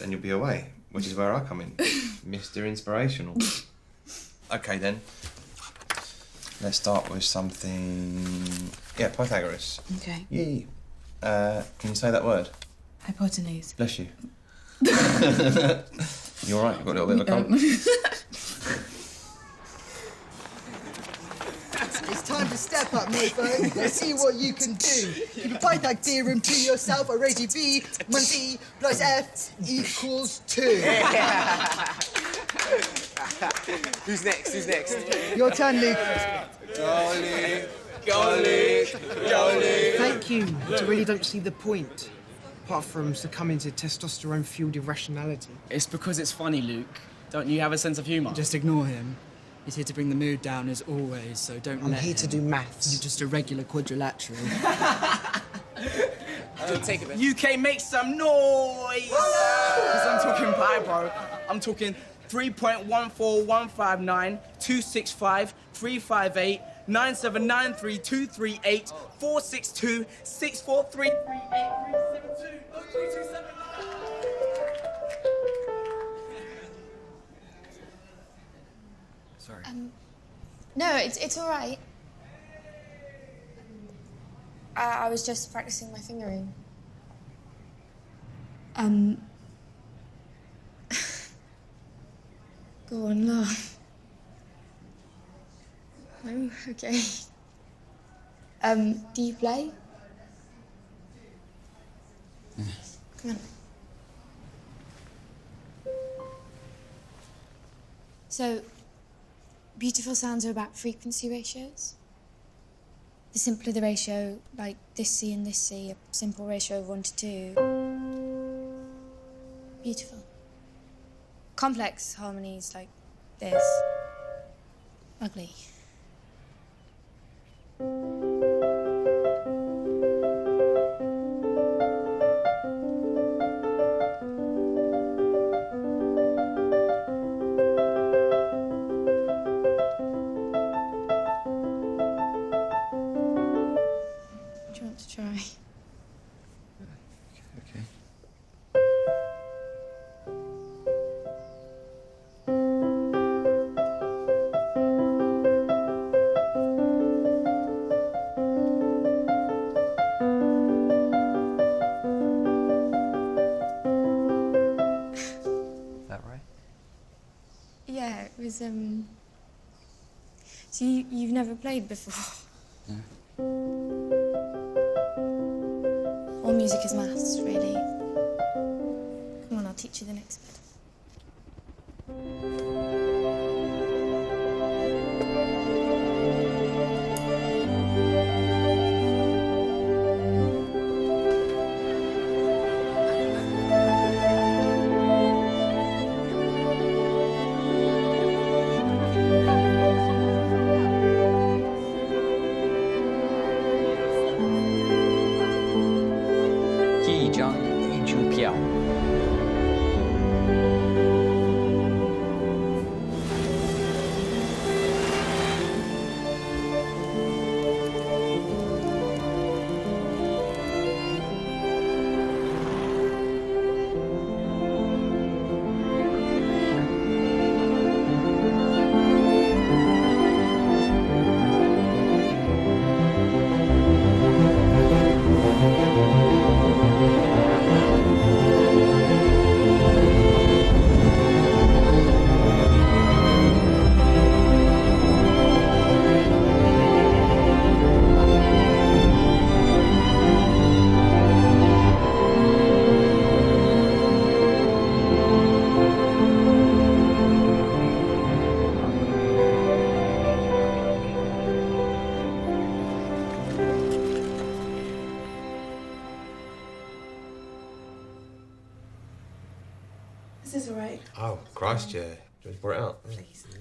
you'll be away, which is where I come in. Mr. Inspirational. Okay, then. Let's start with something... Yeah, Pythagoras. Okay. Yee. Can you say that word? Hypotenuse. Bless you. You're all right, you've got a little bit of a cold. It's time to step up, Nathan. Let's see what you can do. Keep the Pythag theorem to yourself. I raise you B minus E plus F equals 2. Who's next? Who's next? Your turn, Luke. Golly, golly, golly. Thank you. I really don't see the point, apart from succumbing to testosterone-fueled irrationality. It's because it's funny, Luke. Don't you have a sense of humour? Just ignore him. He's here to bring the mood down as always, so don't I'm let here him. to do maths. You're just a regular quadrilateral. Take it, UK, make some noise! Because I'm talking pi, bro. I'm talking 3.14159, 265, 358, 9793, 238, 462, 643, 372, 0327. Sorry. No, it's all right. I was just practicing my fingering. Go on, laugh. Oh, okay. Do you play? Come on. So, beautiful sounds are about frequency ratios. The simpler the ratio, like this C and this C, a simple ratio of 1 to 2. Beautiful. Complex harmonies like this. Ugly. Do you want to try? Okay. Is that right? Yeah, it was, So you've never played before? No. All music is maths, really. Come on, I'll teach you the next bit. Is this all right? Oh, Christ, yeah. Do you want to pour it out? Please. Yeah.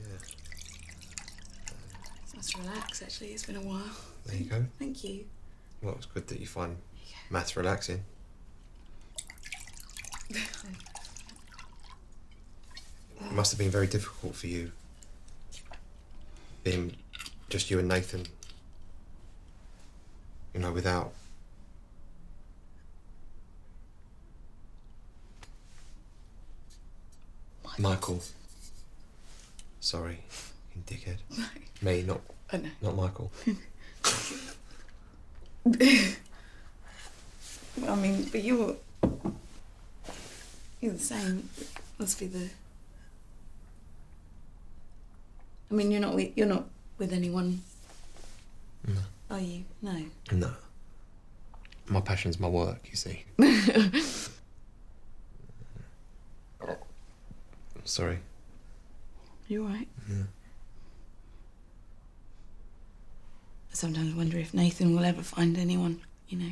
It's nice to relax, actually. It's been a while. There you go. Thank you. Well, it's good that you find maths relaxing. It must have been very difficult for you, being just you and Nathan, you know, without... Michael. Sorry, you dickhead. Me, not Michael. Well, I mean, but you're the same. Must be the. I mean, you're not with anyone. No. Are you? No. No. My passion's my work, you see. Sorry. You all right? Yeah. I sometimes wonder if Nathan will ever find anyone, you know.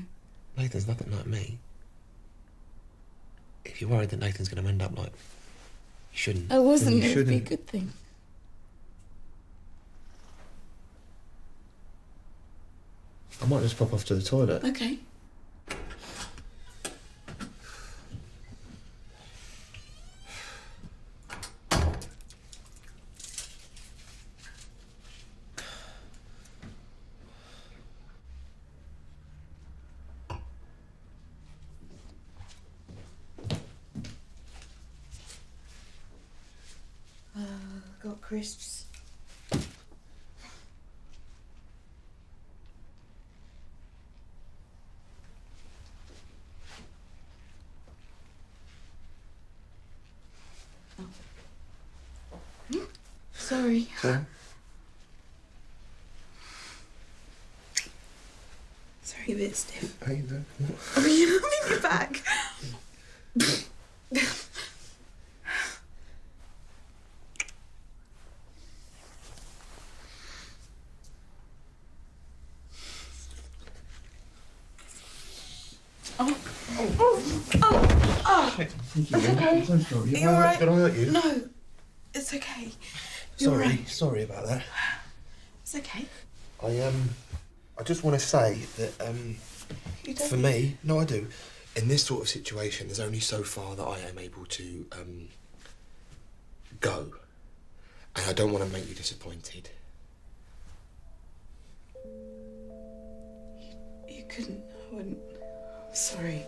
Nathan's nothing like me. If you're worried that Nathan's going to end up like... You shouldn't. I wasn't. You It would be a shouldn't. good thing. I might just pop off to the toilet. Okay. Got crisps. Oh. Sorry. Sorry? Sorry, a bit stiff. How you doing? Oh, you let me back. It's okay. I'm so sorry. Are you alright? Did I hurt you? No, it's okay. You're Sorry, right. sorry about that. It's okay. I just want to say that You don't for me, no, I do. In this sort of situation, there's only so far that I am able to go, and I don't want to make you disappointed. You couldn't. I wouldn't. I'm sorry.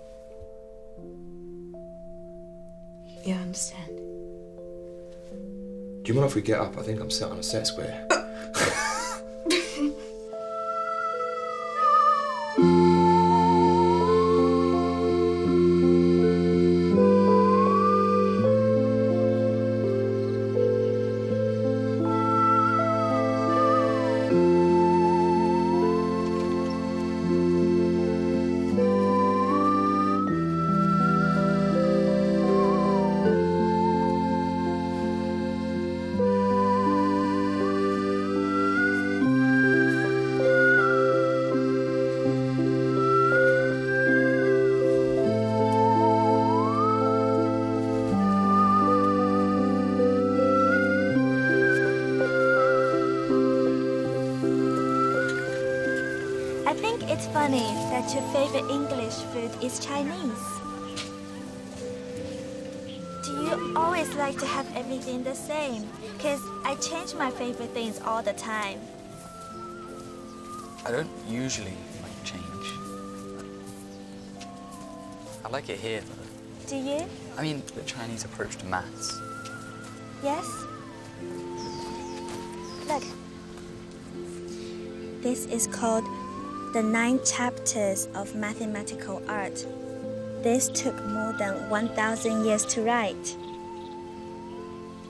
Yeah, I understand. Do you mind if we get up? I think I'm sat on a set square. I think it's funny that your favorite English food is Chinese. Do you always like to have everything the same? Because I change my favorite things all the time. I don't usually like change. I like it here, though. Do you? I mean, the Chinese approach to maths. Yes? Look. This is called the 9 chapters of mathematical art. This took more than 1,000 years to write.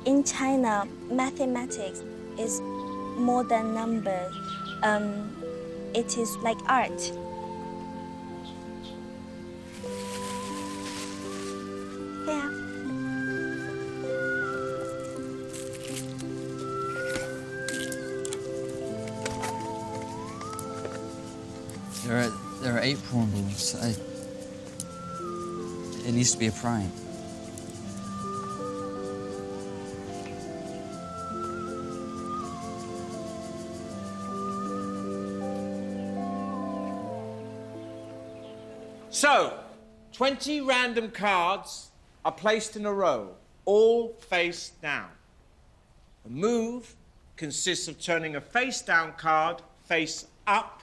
In China, mathematics is more than numbers. It is like art. Yeah. There are 8 prawn balls. It needs to be a prime. So, 20 random cards are placed in a row, all face down. A move consists of turning a face-down card face up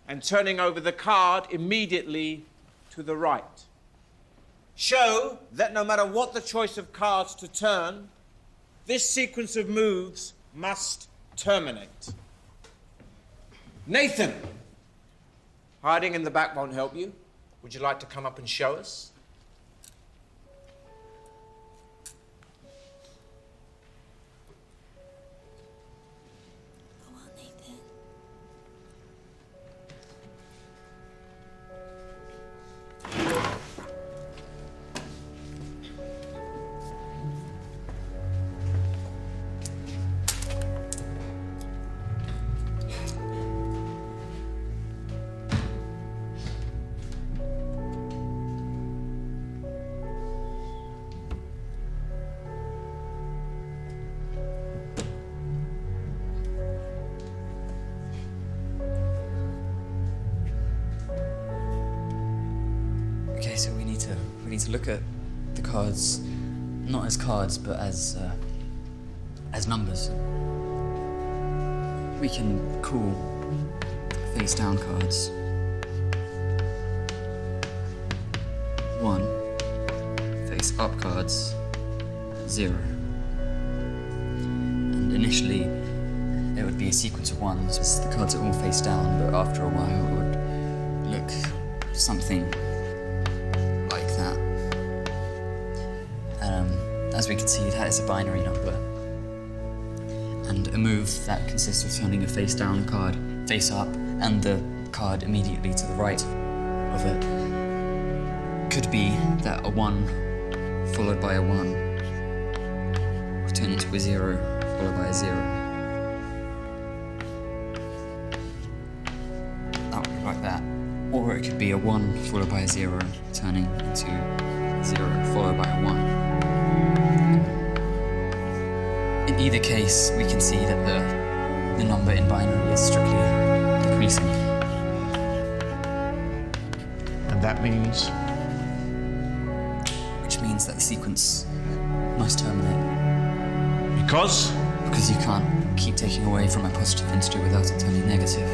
and turning over the card immediately to the right. Show that no matter what the choice of cards to turn, this sequence of moves must terminate. Nathan, hiding in the back won't help you. Would you like to come up and show us? Okay, so we need to look at the cards, not as cards, but as numbers. We can call face down cards 1, face up cards 0. And initially it would be a sequence of 1s, as the cards are all face down, but after a while it would look something like that. As we can see, that is a binary number. And a move that consists of turning a face down card face up and the card immediately to the right of it could be that a 1 followed by a 1 will turn into a 0 followed by a 0. That would be like that. Or it could be a 1 followed by a 0, turning into 0 followed by a 1. In either case, we can see that the number in binary is strictly decreasing. And that means? Which means that the sequence must terminate. Because? Because you can't keep taking away from a positive integer without it turning negative.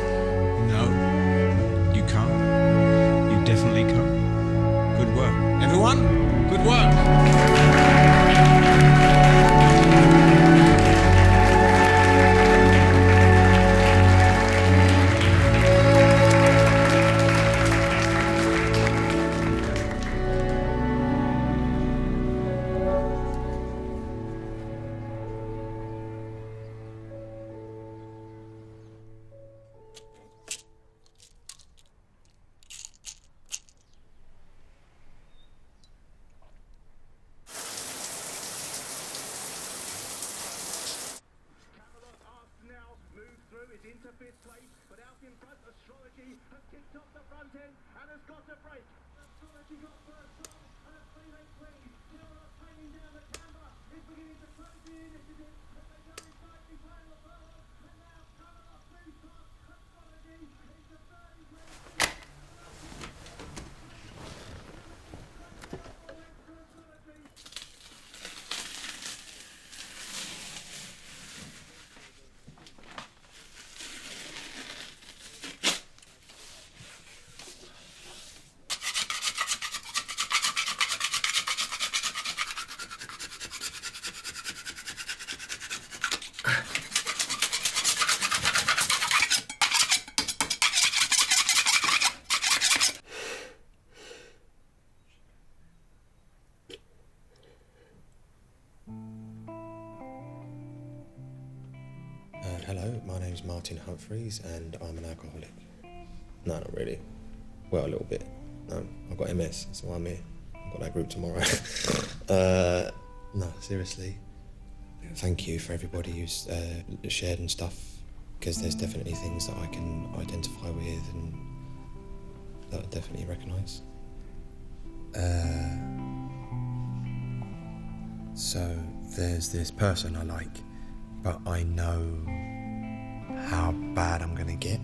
No, you can't. You definitely can't. Good work. Everyone, good work. Hello, my name's Martin Humphreys and I'm an alcoholic. No, not really. Well, a little bit. No, I've got MS, so I'm here. I've got that group tomorrow. No, seriously. Thank you for everybody who's shared and stuff, because there's definitely things that I can identify with and that I definitely recognise. So there's this person I like, but I know how bad I'm going to get,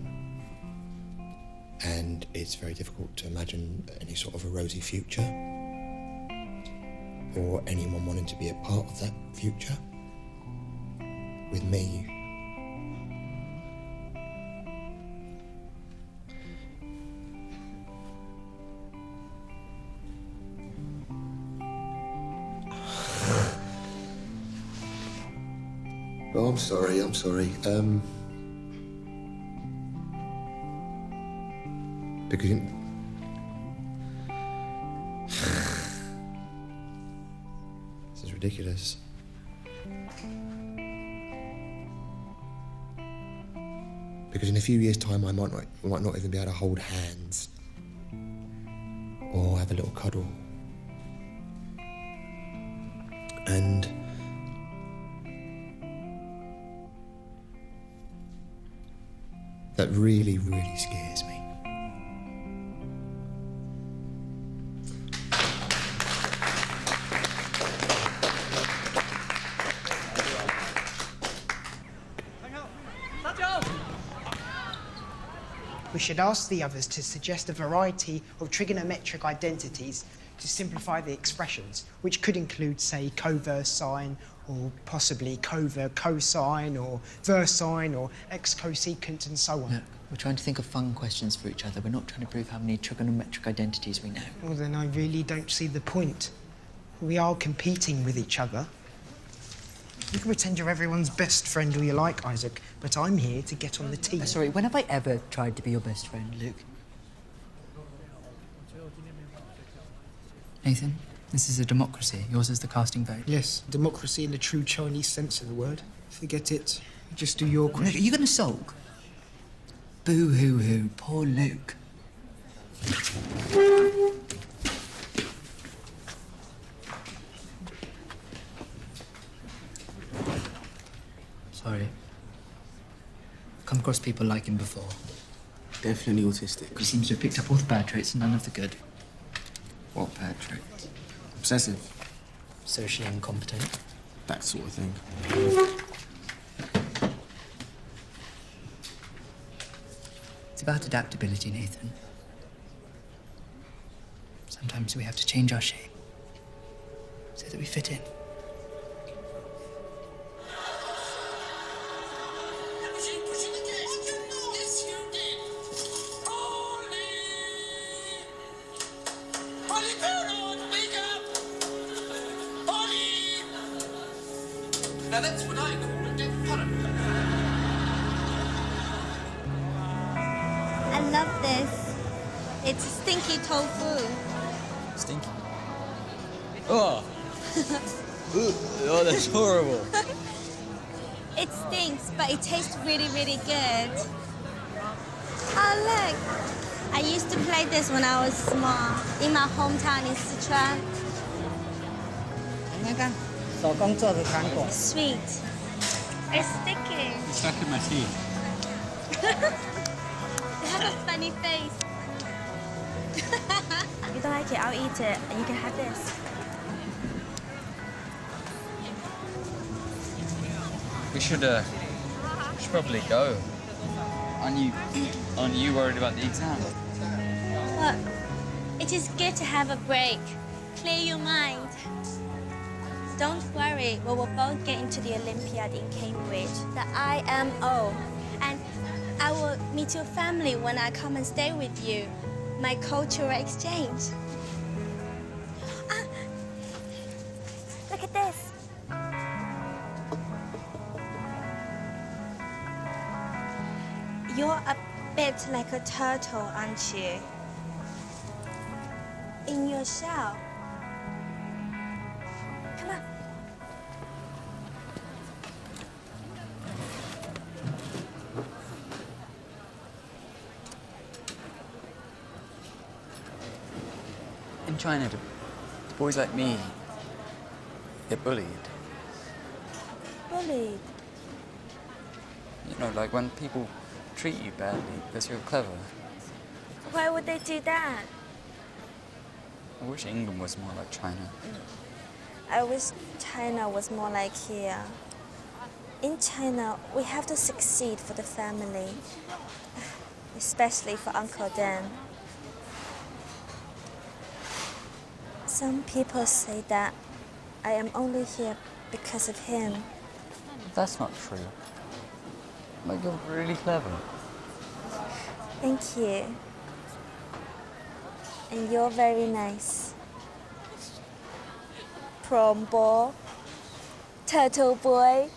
and it's very difficult to imagine any sort of a rosy future or anyone wanting to be a part of that future with me. Oh, I'm sorry. Because this is ridiculous. Because in a few years' time, I might not even be able to hold hands or have a little cuddle. And that really, really scares me. We should ask the others to suggest a variety of trigonometric identities to simplify the expressions, which could include, say, coverse sine, or possibly cover cosine, or versine, or x cosecant, and so on. Look, we're trying to think of fun questions for each other. We're not trying to prove how many trigonometric identities we know. Well, then I really don't see the point. We are competing with each other. You can pretend you're everyone's best friend all you like, Isaac, but I'm here to get on the team. Sorry, when have I ever tried to be your best friend, Luke? Nathan, this is a democracy. Yours is the casting vote. Yes, democracy in the true Chinese sense of the word. Forget it. Just do your question. Are you going to sulk? Boo-hoo-hoo, poor Luke. Sorry. I've come across people like him before. Definitely autistic. He seems to have picked up all the bad traits and none of the good. What bad traits? Obsessive. Socially incompetent. That sort of thing. It's about adaptability, Nathan. Sometimes we have to change our shape so that we fit in. Now that's what I call a dead pun. I love this. It's stinky tofu. Stinky. Oh. Oh, that's horrible. It stinks, but it tastes really, really good. Oh, look. I used to play this when I was small in my hometown in Sichuan. Sweet. It's sticky. It's stuck in my teeth. They have a funny face. You don't like it? I'll eat it, and you can have this. We should probably go. Aren't you worried about the exam? Look, it is good to have a break. Clear your mind. Don't worry, we will both get into the Olympiad in Cambridge, the IMO. And I will meet your family when I come and stay with you. My cultural exchange. Ah, look at this. You're a bit like a turtle, aren't you? In your shell. Come on. In China, do boys like me get bullied? Bullied? You know, like when people treat you badly because you're clever. Why would they do that? I wish England was more like China. I wish China was more like here. In China, we have to succeed for the family, especially for Uncle Dan. Some people say that I am only here because of him. That's not true. Like, you're really clever. Thank you. And you're very nice. Prom ball, turtle boy.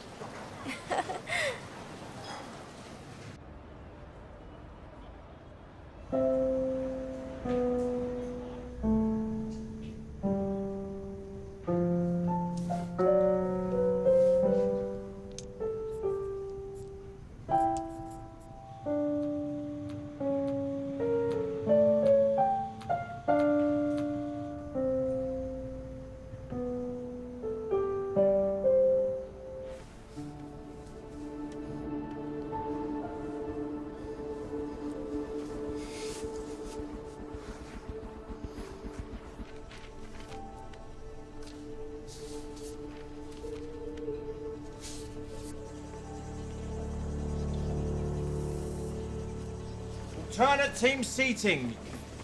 Alternate team seating.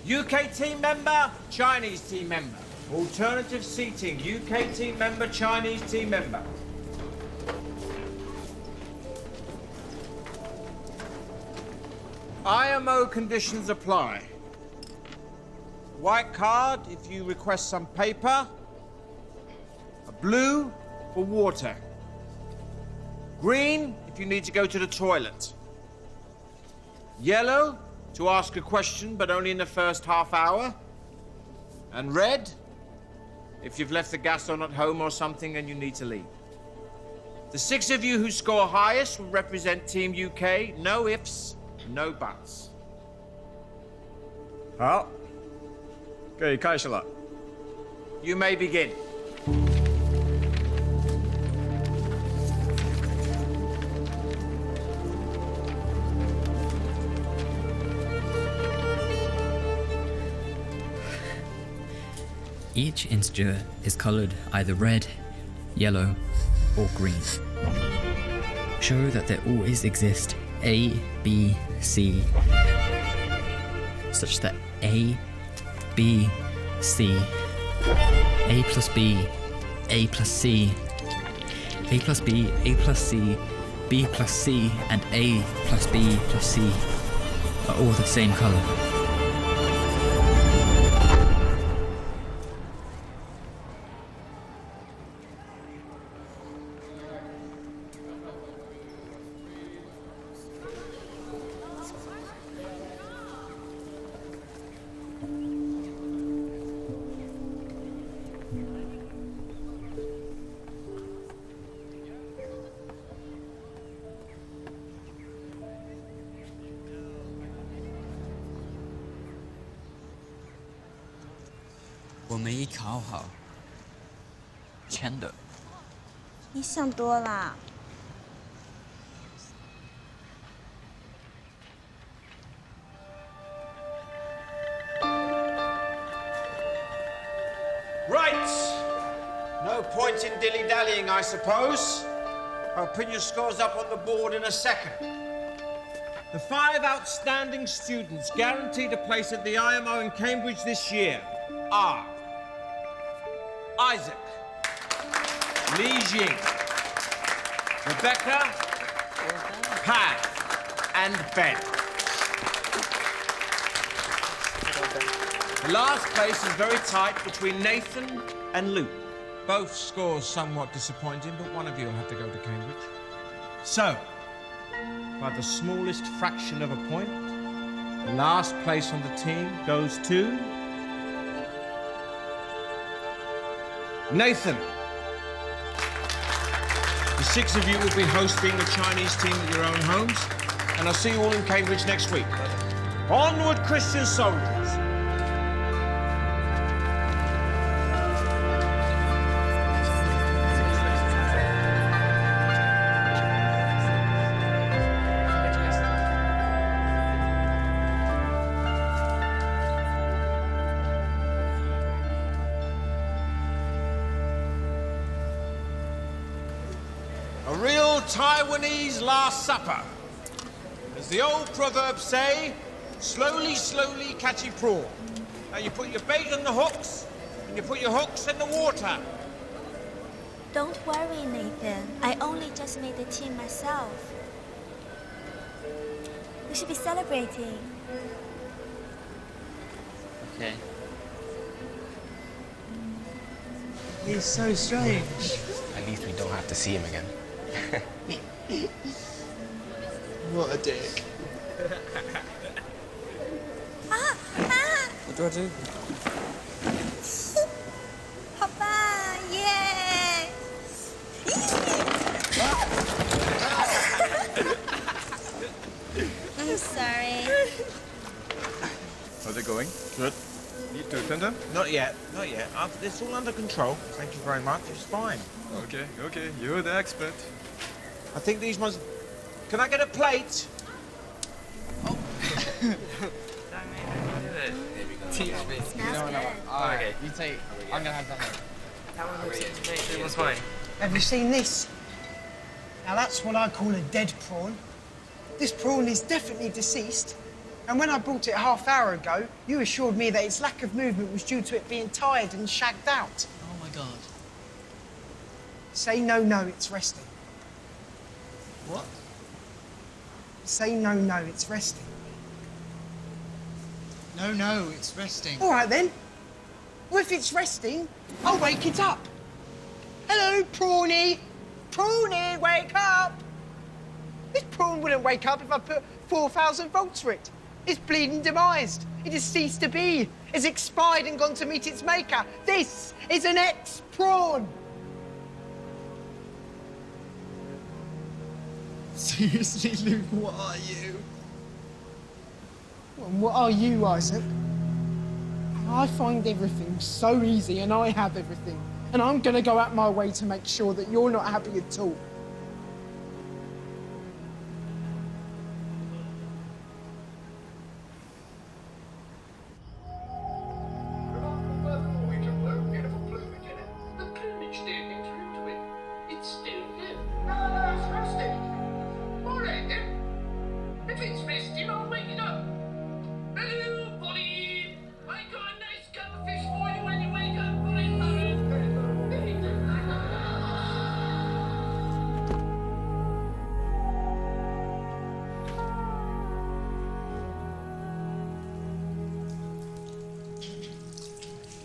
UK team member, Chinese team member. Alternative seating. UK team member, Chinese team member. IMO conditions apply. White card if you request some paper. A blue for water. Green if you need to go to the toilet. Yellow to ask a question, but only in the first half hour. And red if you've left the gas on at home or something and you need to leave. The 6 of you who score highest will represent Team UK. No ifs, no buts. 好，可以开始了。 You may begin. Each integer is colored either red, yellow, or green. Show that there always exist A, B, C, such that A, B, C, A plus B, A plus C, A plus B, A plus C, B plus C, and A plus B plus C are all the same color.我没考好，签的。你想多了。Right. No point in dilly-dallying, I suppose. I'll pin your scores up on the board in a second. The 5 outstanding students guaranteed a place at the IMO in Cambridge this year are Isaac, Li Jing, Rebecca, Pam, and Ben. The last place is very tight between Nathan and Luke. Both scores somewhat disappointing, but one of you will have to go to Cambridge. So, by the smallest fraction of a point, the last place on the team goes to Nathan. The 6 of you will be hosting the Chinese team at your own homes, and I'll see you all in Cambridge next week. Onward, Christian soldiers! A real Taiwanese Last Supper. As the old proverbs say, slowly, slowly catchy prawn. Now you put your bait on the hooks, and you put your hooks in the water. Don't worry, Nathan. I only just made the team myself. We should be celebrating. Okay. He's so strange. At least we don't have to see him again. What a dick. What do I do? Papa, yay! I'm sorry. How's it going? Good. Need to attend them? Not yet, not yet. It's all under control. Thank you very much. It's fine. Okay, okay. You're the expert. I think these ones... Can I get a plate? Teach me. Oh, okay. You take. I'm gonna have that one. That one looks to me. It was fine. Have you seen this? Now that's what I call a dead prawn. This prawn is definitely deceased. And when I brought it a half hour ago, you assured me that its lack of movement was due to it being tired and shagged out. Oh my god. Say no, it's resting. What? Say no, it's resting. No, it's resting. All right, then. Well, if it's resting, I'll wake it up. Hello, prawny. Prawny, wake up. This prawn wouldn't wake up if I put 4,000 volts for it. It's bleeding demised. It has ceased to be. It's expired and gone to meet its maker. This is an ex-prawn. Seriously, Luke, what are you? And what are you, Isaac? I find everything so easy and I have everything. And I'm gonna go out my way to make sure that you're not happy at all.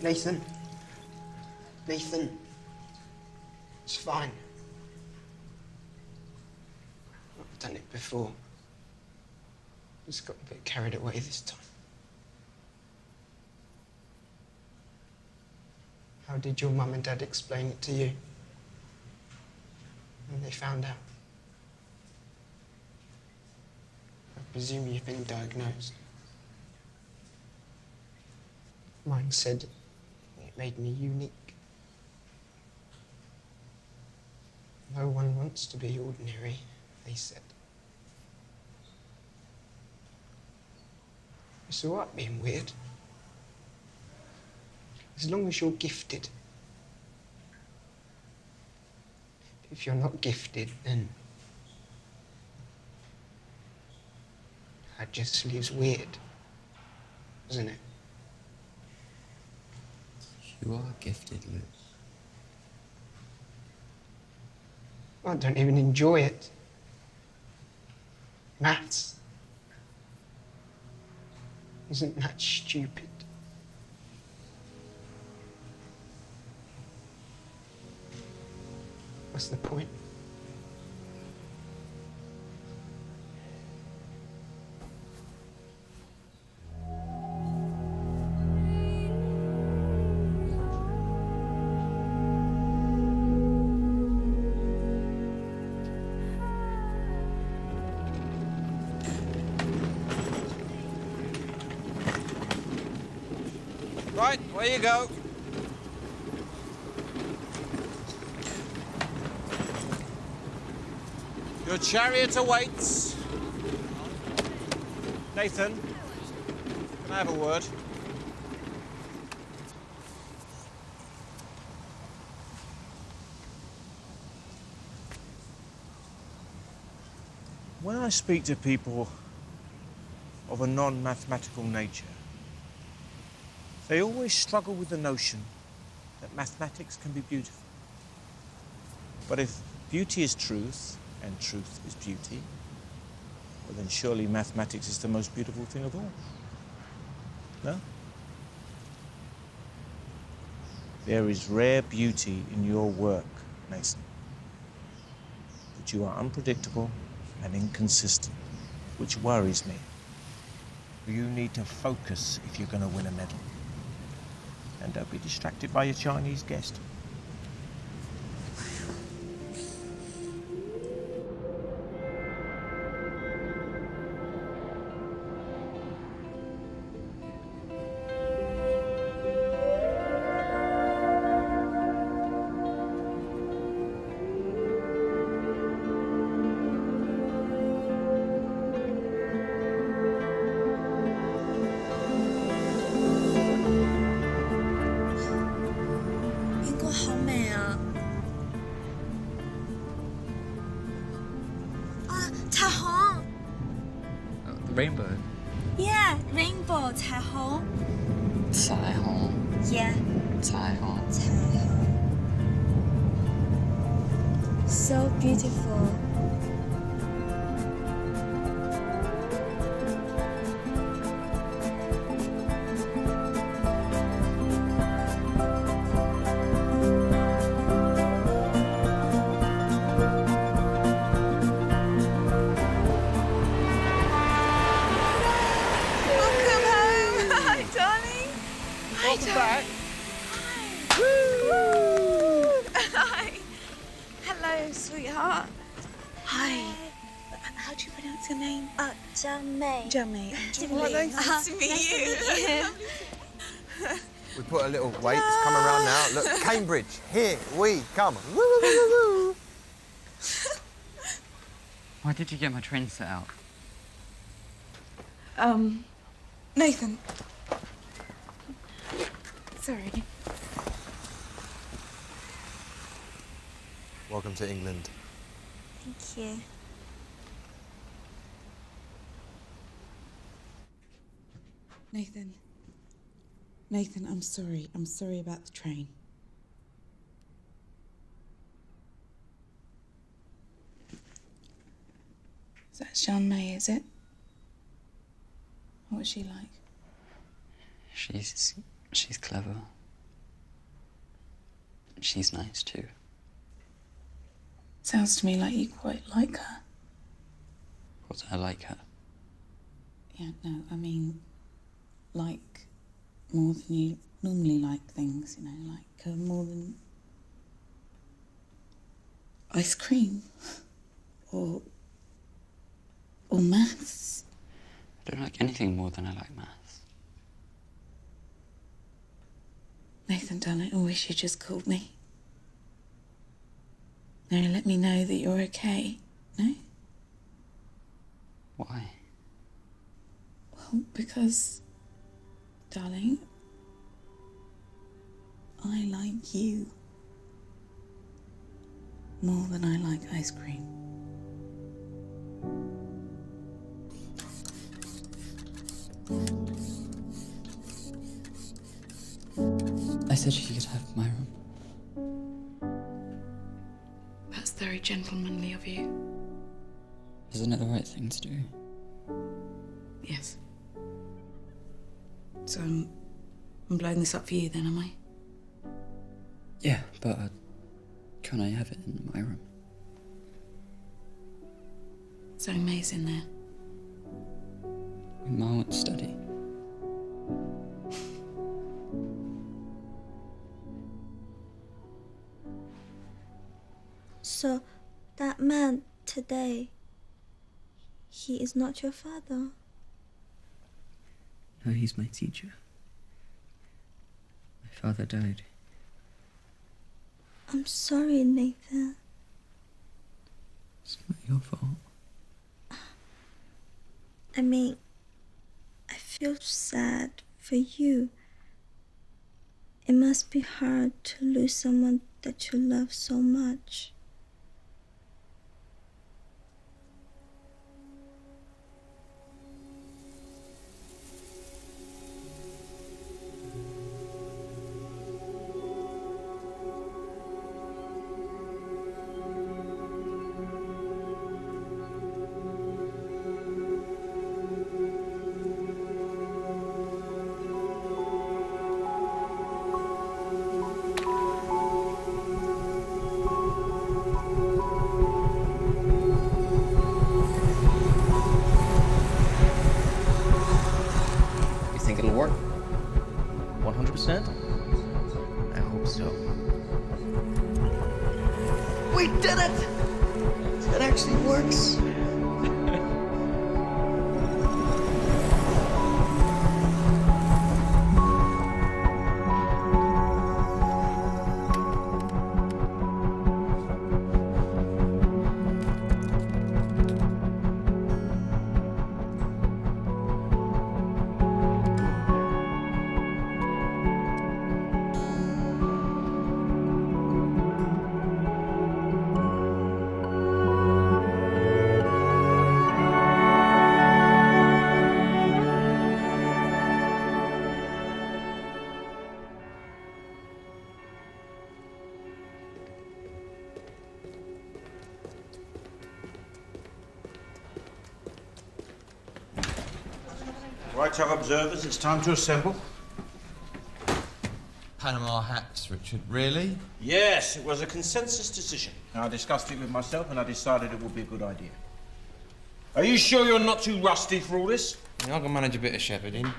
Nathan. Nathan. It's fine. I've done it before. Just got a bit carried away this time. How did your mum and dad explain it to you when they found out? I presume you've been diagnosed. Mine said it made me unique. No one wants to be ordinary, they said. It's all right being weird. As long as you're gifted. If you're not gifted, then that just leaves weird, doesn't it? You are gifted, Luke. I don't even enjoy it. Maths. Isn't that stupid? What's the point? Right, where you go. Your chariot awaits. Nathan, can I have a word? When I speak to people of a non-mathematical nature, they always struggle with the notion that mathematics can be beautiful. But if beauty is truth, and truth is beauty, well then surely mathematics is the most beautiful thing of all. No? There is rare beauty in your work, Mason. But you are unpredictable and inconsistent, which worries me. You need to focus if you're going to win a medal. And don't be distracted by your Chinese guest. Rainbow. Yeah, rainbow, 彩虹. 彩虹. Yeah. 彩虹. So beautiful. Welcome back. Woo! Hi. Hello, sweetheart. Hi. How do you pronounce your name? Zhang Mei. Zhang Mei. Nice to meet you. We put a little weight coming around now. Look, Cambridge, here we come. Woo, woo, woo, woo, woo. Why did you get my train set out? Nathan. Sorry. Welcome to England. Thank you. Nathan. Nathan, I'm sorry. I'm sorry about the train. That's Zhang Mei, is it? What's she like? She's clever. She's nice too. Sounds to me like you quite like her. What, I like her? Yeah, no, I mean, like more than you normally like things, you know, like more than ice cream or maths. I don't like anything more than I like maths. Nathan, darling, I wish you just called me. No, let me know that you're okay. No? Why? Well, because, darling, I like you more than I like ice cream. I said she could have my room. That's very gentlemanly of you. Isn't it the right thing to do? Yes. So I'm blowing this up for you then, am I? Yeah, but can I have it in my room? So May's in there. In my own study. So, that man today, he is not your father? No, he's my teacher. My father died. I'm sorry, Nathan. It's not your fault. I mean, I feel sad for you. It must be hard to lose someone that you love so much. It'll work? 100%? I hope so. We did it! It actually works. Right, our observers, it's time to assemble. Panama hacks, Richard. Really? Yes, it was a consensus decision. I discussed it with myself and I decided it would be a good idea. Are you sure you're not too rusty for all this? Yeah, I can manage a bit of shepherding.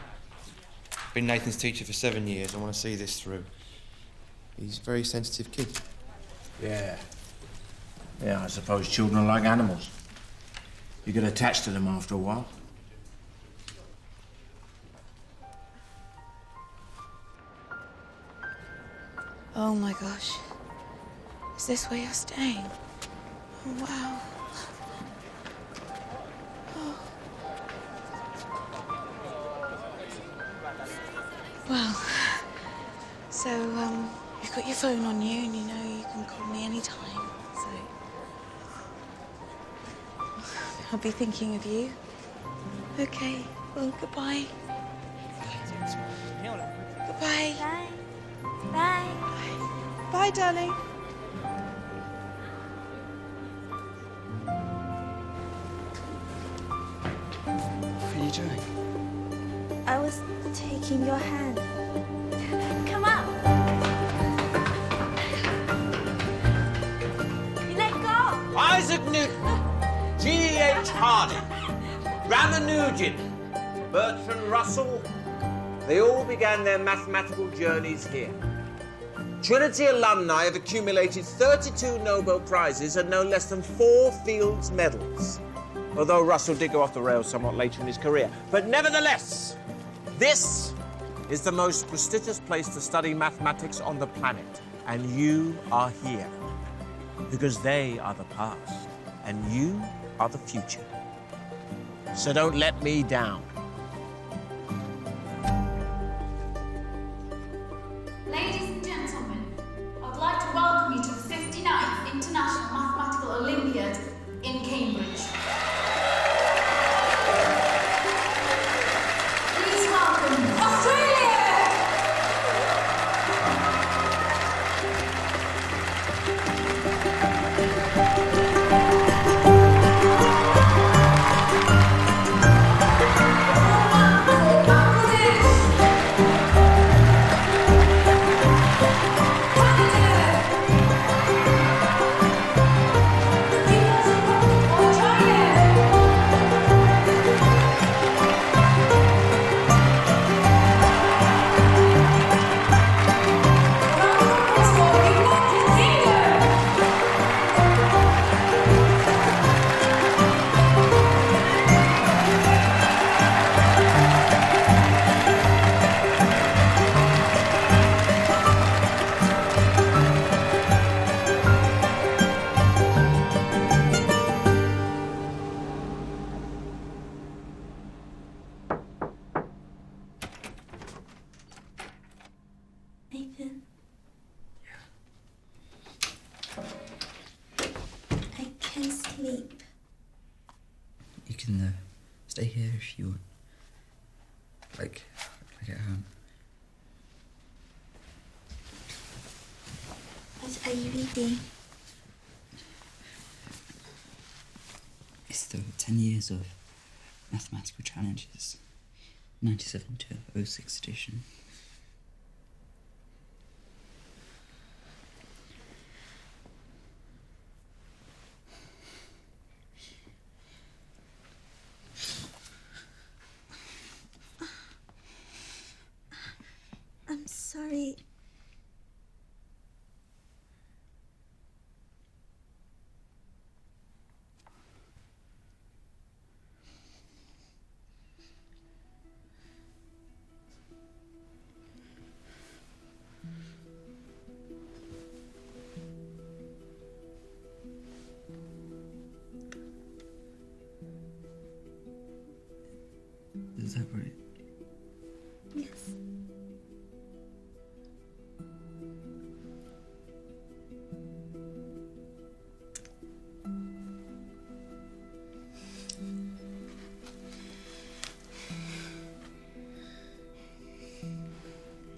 Been Nathan's teacher for 7 years. I want to see this through. He's a very sensitive kid. Yeah. Yeah, I suppose children are like animals. You get attached to them after a while. Oh my gosh. Is this where you're staying? Oh, wow. Oh. Well, so, you've got your phone on you and you know you can call me anytime, so... I'll be thinking of you. Okay, well, goodbye. Goodbye. Bye. Bye. Bye, darling. What are you doing? I was taking your hand. Come on. Isaac Newton, G.H. Harding, Ramanujan, Bertrand Russell, they all began their mathematical journeys here. Trinity alumni have accumulated 32 Nobel Prizes and no less than 4 Fields Medals. Although Russell did go off the rails somewhat later in his career. But nevertheless, this is the most prestigious place to study mathematics on the planet. And you are here. Because they are the past, and you are the future. So don't let me down. Ladies and gentlemen, I'd like to welcome you to the 59th International Mathematical Olympiad in Cambridge. Please welcome Australia! Nathan. I can't sleep. You can stay here if you want. Like at home. What are you reading? It's the 10 years of mathematical challenges, 97 to 06 edition. I'm sorry. Is that right? Yes.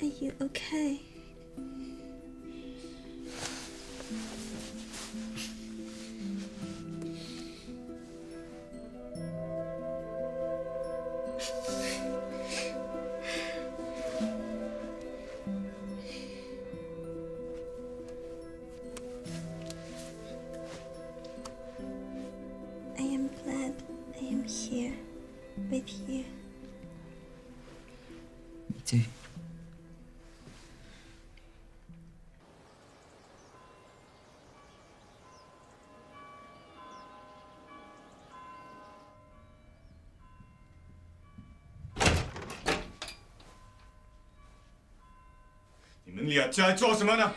Are you okay? I am glad I am here with you. Me too.你们俩在做什么呢？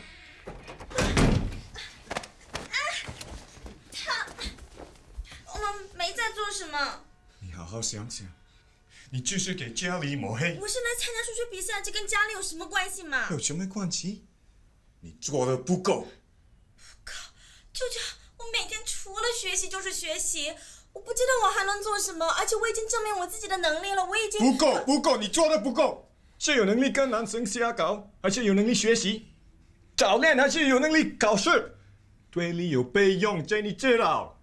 我们没在做什么。你好好想想，你就是给家里抹黑。我是来参加数学比赛，这跟家里有什么关系吗？有什么关系？你做的不够。舅舅，我每天除了学习就是学习，我不知道我还能做什么，而且我已经证明我自己的能力了，我已经不够，你做的不够。是有能力跟男生瞎搞，还是有能力学习？早恋还是有能力考试？对你有备用，这你知道。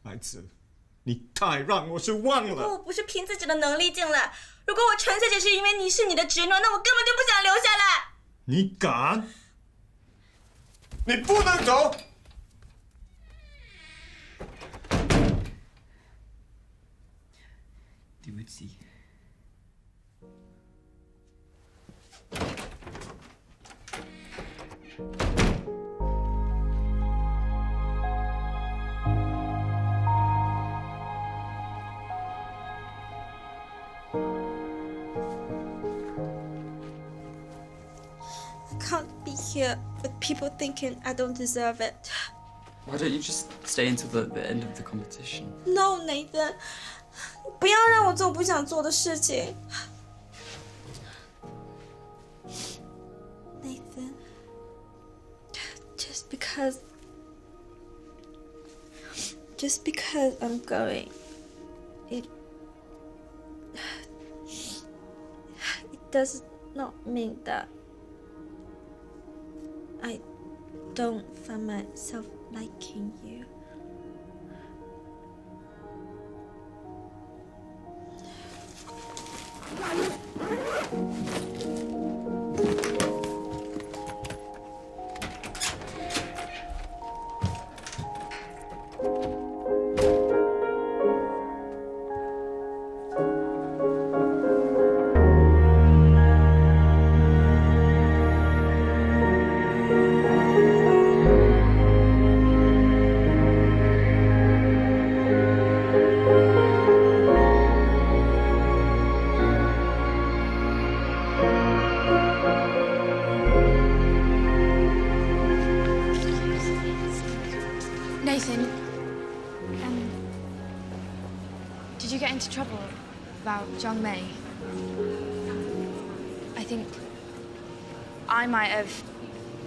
孩子，你太让我失望如果了。我不是凭自己的能力进来，如果我纯粹只是因为你是你的侄女，那我根本就不想留下来。你敢？你不能走！ aussi. I can't be here with people thinking I don't deserve it. Why don't you just stay until the end of the competition? No, Nathan. 不要让我做不想做的事情。Nathan, just because I'm going, it does not mean that I don't find myself liking you. Nathan, did you get into trouble about John May? I think I might have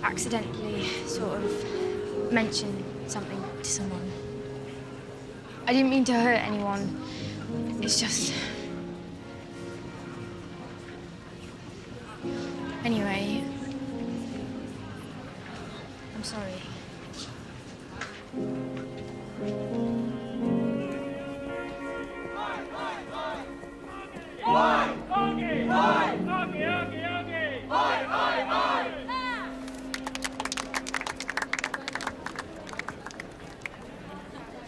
accidentally sort of mentioned something to someone. I didn't mean to hurt anyone. It's just... Anyway, I'm sorry.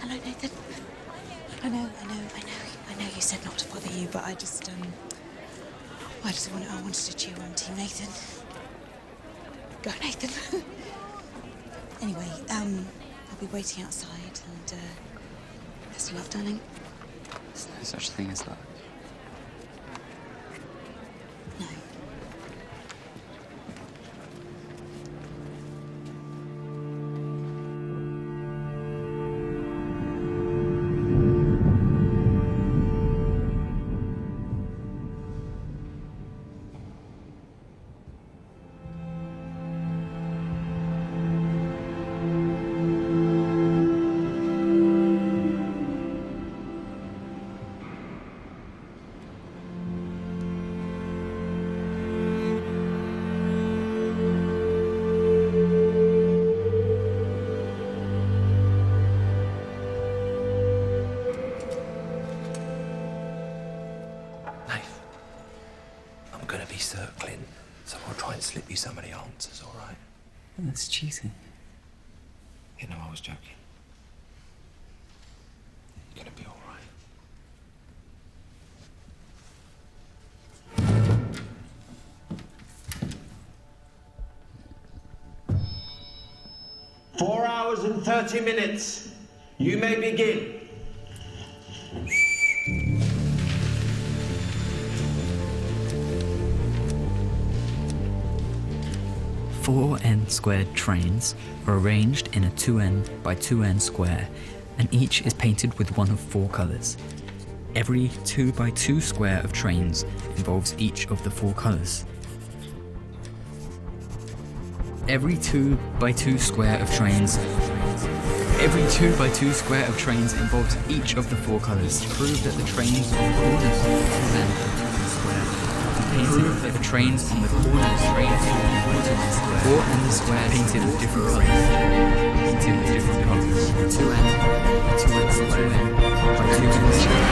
Hello, Nathan. I know you said not to bother you, but I wanted to cheer on Team Nathan. Go, Nathan. Anyway, I'll be waiting outside and best of luck, darling. There's no such thing as luck. No. circling, so I'll try and slip you some of the answers, all right? That's cheating. You know, I was joking. You're gonna be all right. Four hours and 30 minutes. You may begin. Four n-squared trains are arranged in a 2n by 2n square, and each is painted with one of four colours. Every 2 by 2 square of trains involves each of the four colours. Every 2 by 2 square of trains involves each of the four colours. To prove that the trains on the corners of the 2n square are painted that the trains on the corners of the 4n square painted with different colours. Painted with different colours. 2n by 2n square by 2n square.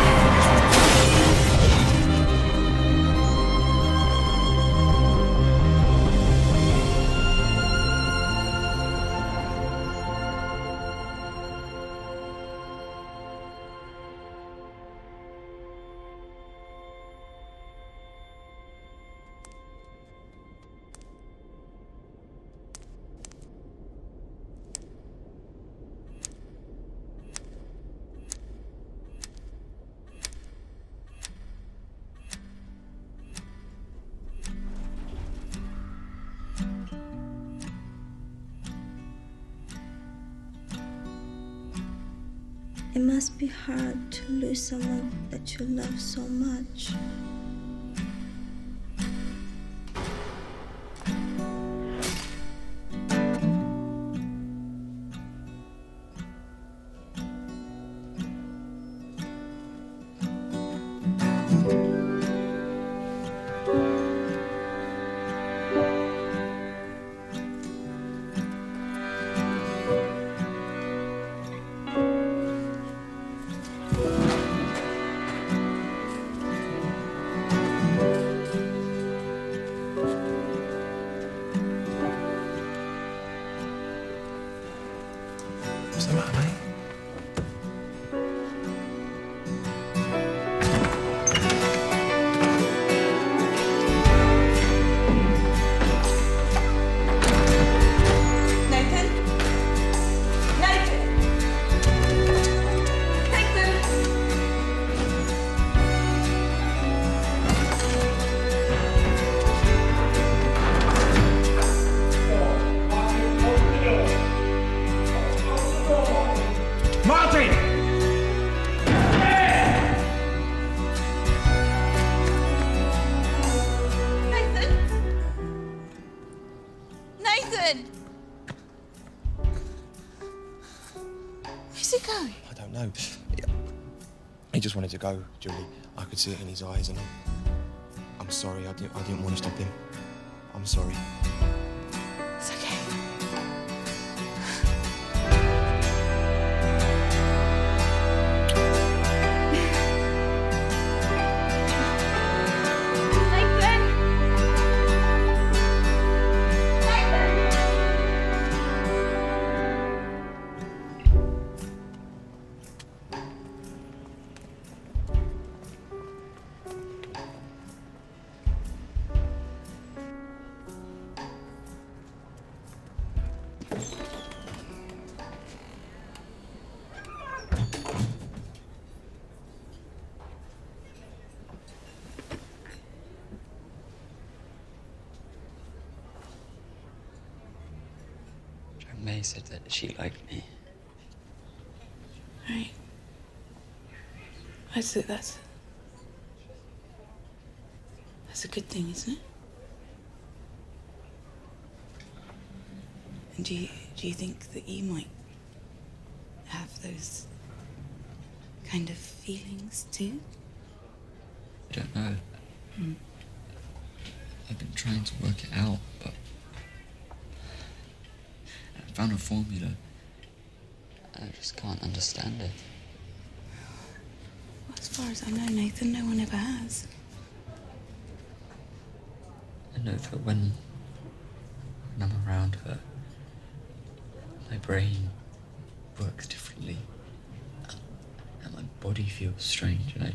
It must be hard to lose someone that you love so much. What's the matter, mate? Nathan? Nathan? Martin! Nathan? Nathan! Where's he going? I don't know. He just wanted to go, Julie. I could see it in his eyes, and I'm sorry. I didn't want to stop him. I'm sorry. It's okay. May said that she liked me. Right. That's a good thing, isn't it? And do you think that you might have those kind of feelings too? I don't know. I've been trying to work it out, but I found a formula. I just can't understand it. Well, as far as I know, Nathan, no one ever has. I know that when I'm around her, my brain works differently, and my body feels strange, and I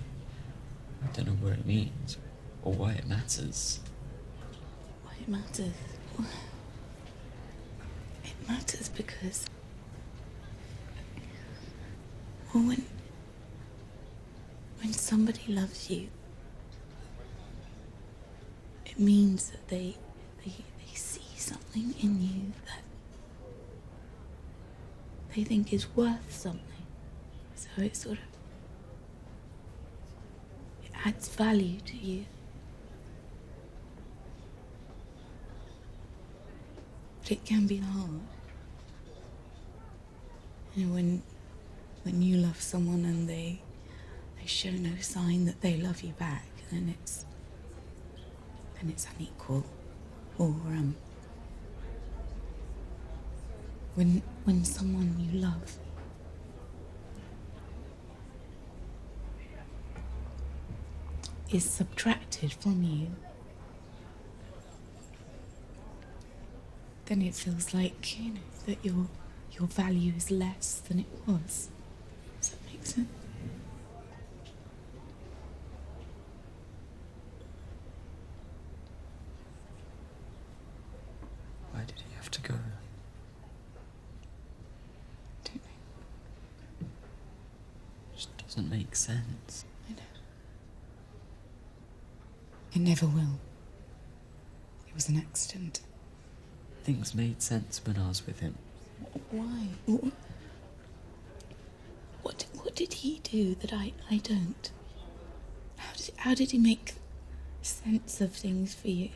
don't know what it means or why it matters. Why it matters? It matters because, well, when somebody loves you, it means that they see something in you that they think is worth something. So it sort of, it adds value to you. But it can be hard. You know, when you love someone and they show no sign that they love you back, then it's unequal. Or when someone you love is subtracted from you, then it feels like, you know, that your value is less than it was. Does that make sense? Why did he have to go? Don't know. Just doesn't make sense. I know. It never will. It was an accident. Things made sense when I was with him. Why? What What did he do that I don't? How did he make sense of things for you?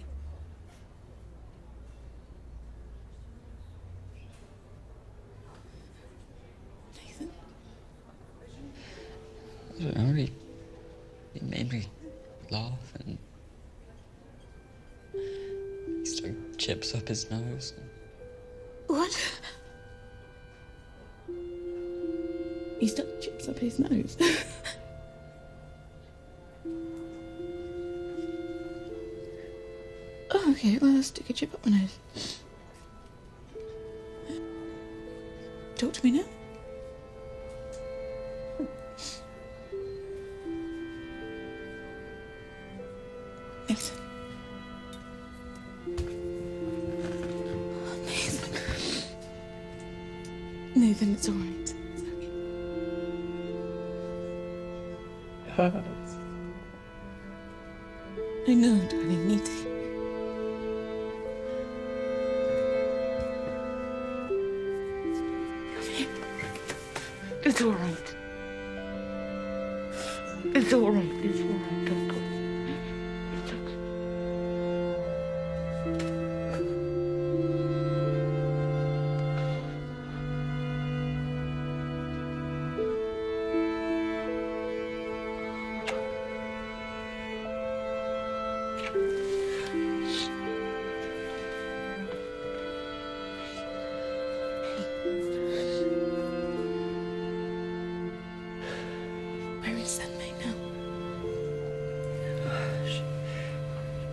Nathan? I don't know, he made me laugh and he stuck chips up his nose. What? He stuck chips up his nose? Oh, okay, well, I'll stick a chip up my nose. Talk to me now. Nathan. Nathan, it's all right. It's okay. It hurts. I know, darling, me too. It's all right. It's all right. It's all right. Don't go. It's okay.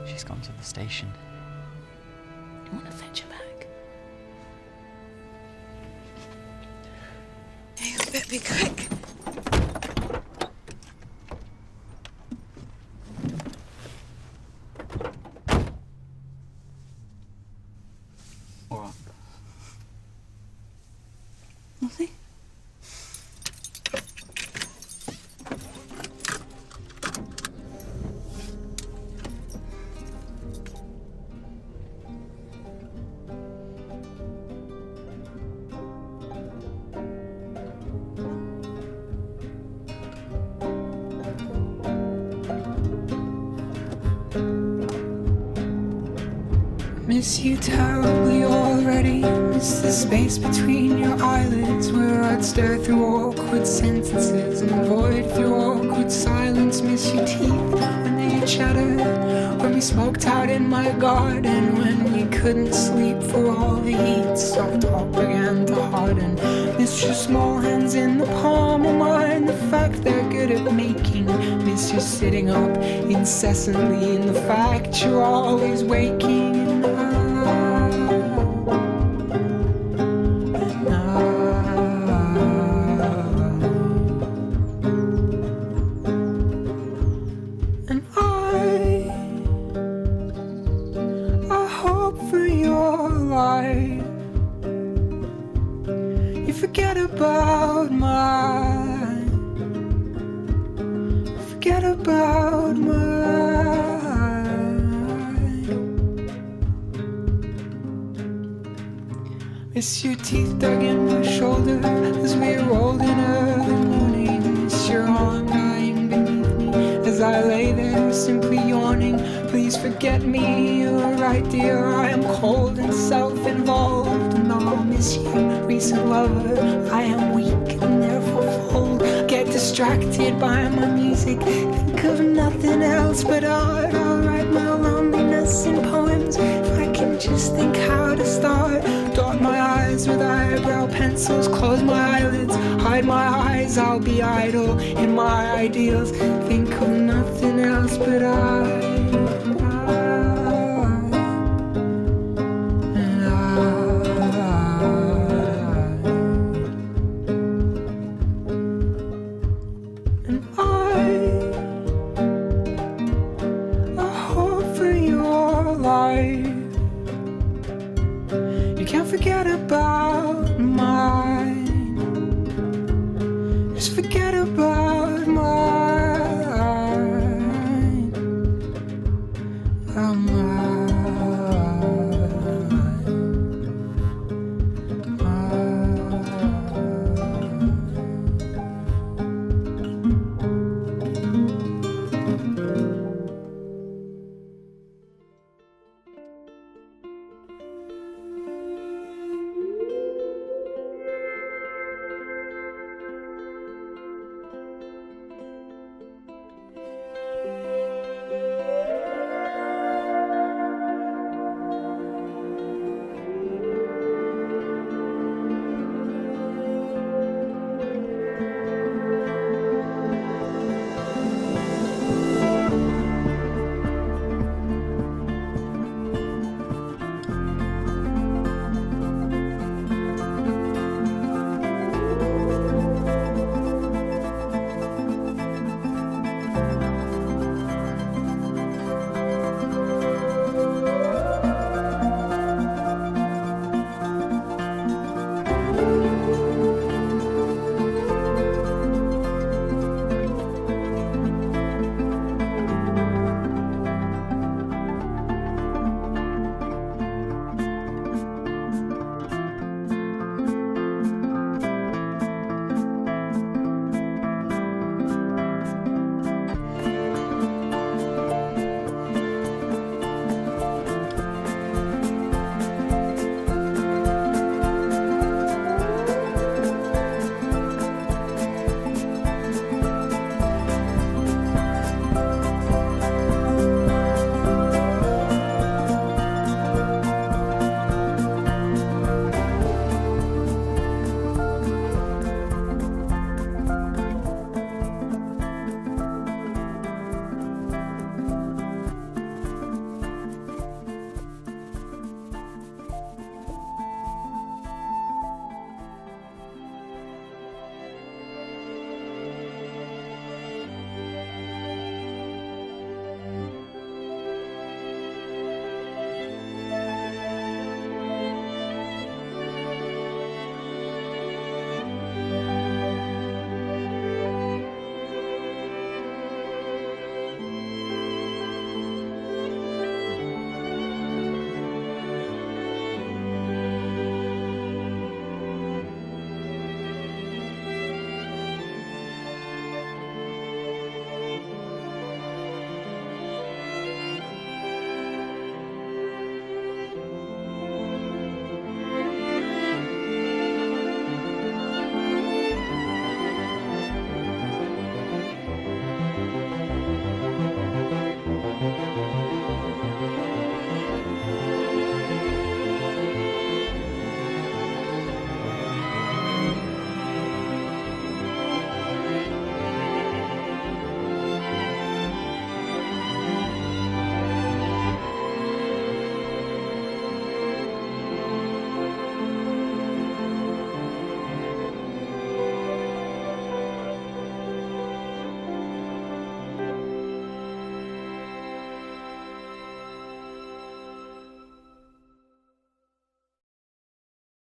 She's gone to the station. You want to fetch her back? Hey, you better be quick. What? Nothing. Miss you terribly already. Miss the space between your eyelids, where I'd stare through awkward sentences and avoid through awkward silence. Miss your teeth when they chattered, when we smoked out in my garden, when we couldn't sleep for all the heat, so talk began to harden. Miss your small hands in the palm of mine, the fact they're good at making. Miss you sitting up incessantly in the fact you're always waking. Miss your teeth dug in my shoulder as we rolled in early morning. Miss your arm lying beneath me as I lay there simply yawning. Please forget me, you're right dear, I am cold and self-involved. And I'll miss you, recent lover, I am weak and therefore cold. Get distracted by my music, think of nothing else but art. I'll write my loneliness in poems if I can just think how to start. Dot my eyes with eyebrow pencils, close my eyelids, hide my eyes, I'll be idle in my ideals, think of nothing else but I hope for your life. You can't forget about mine. Just forget about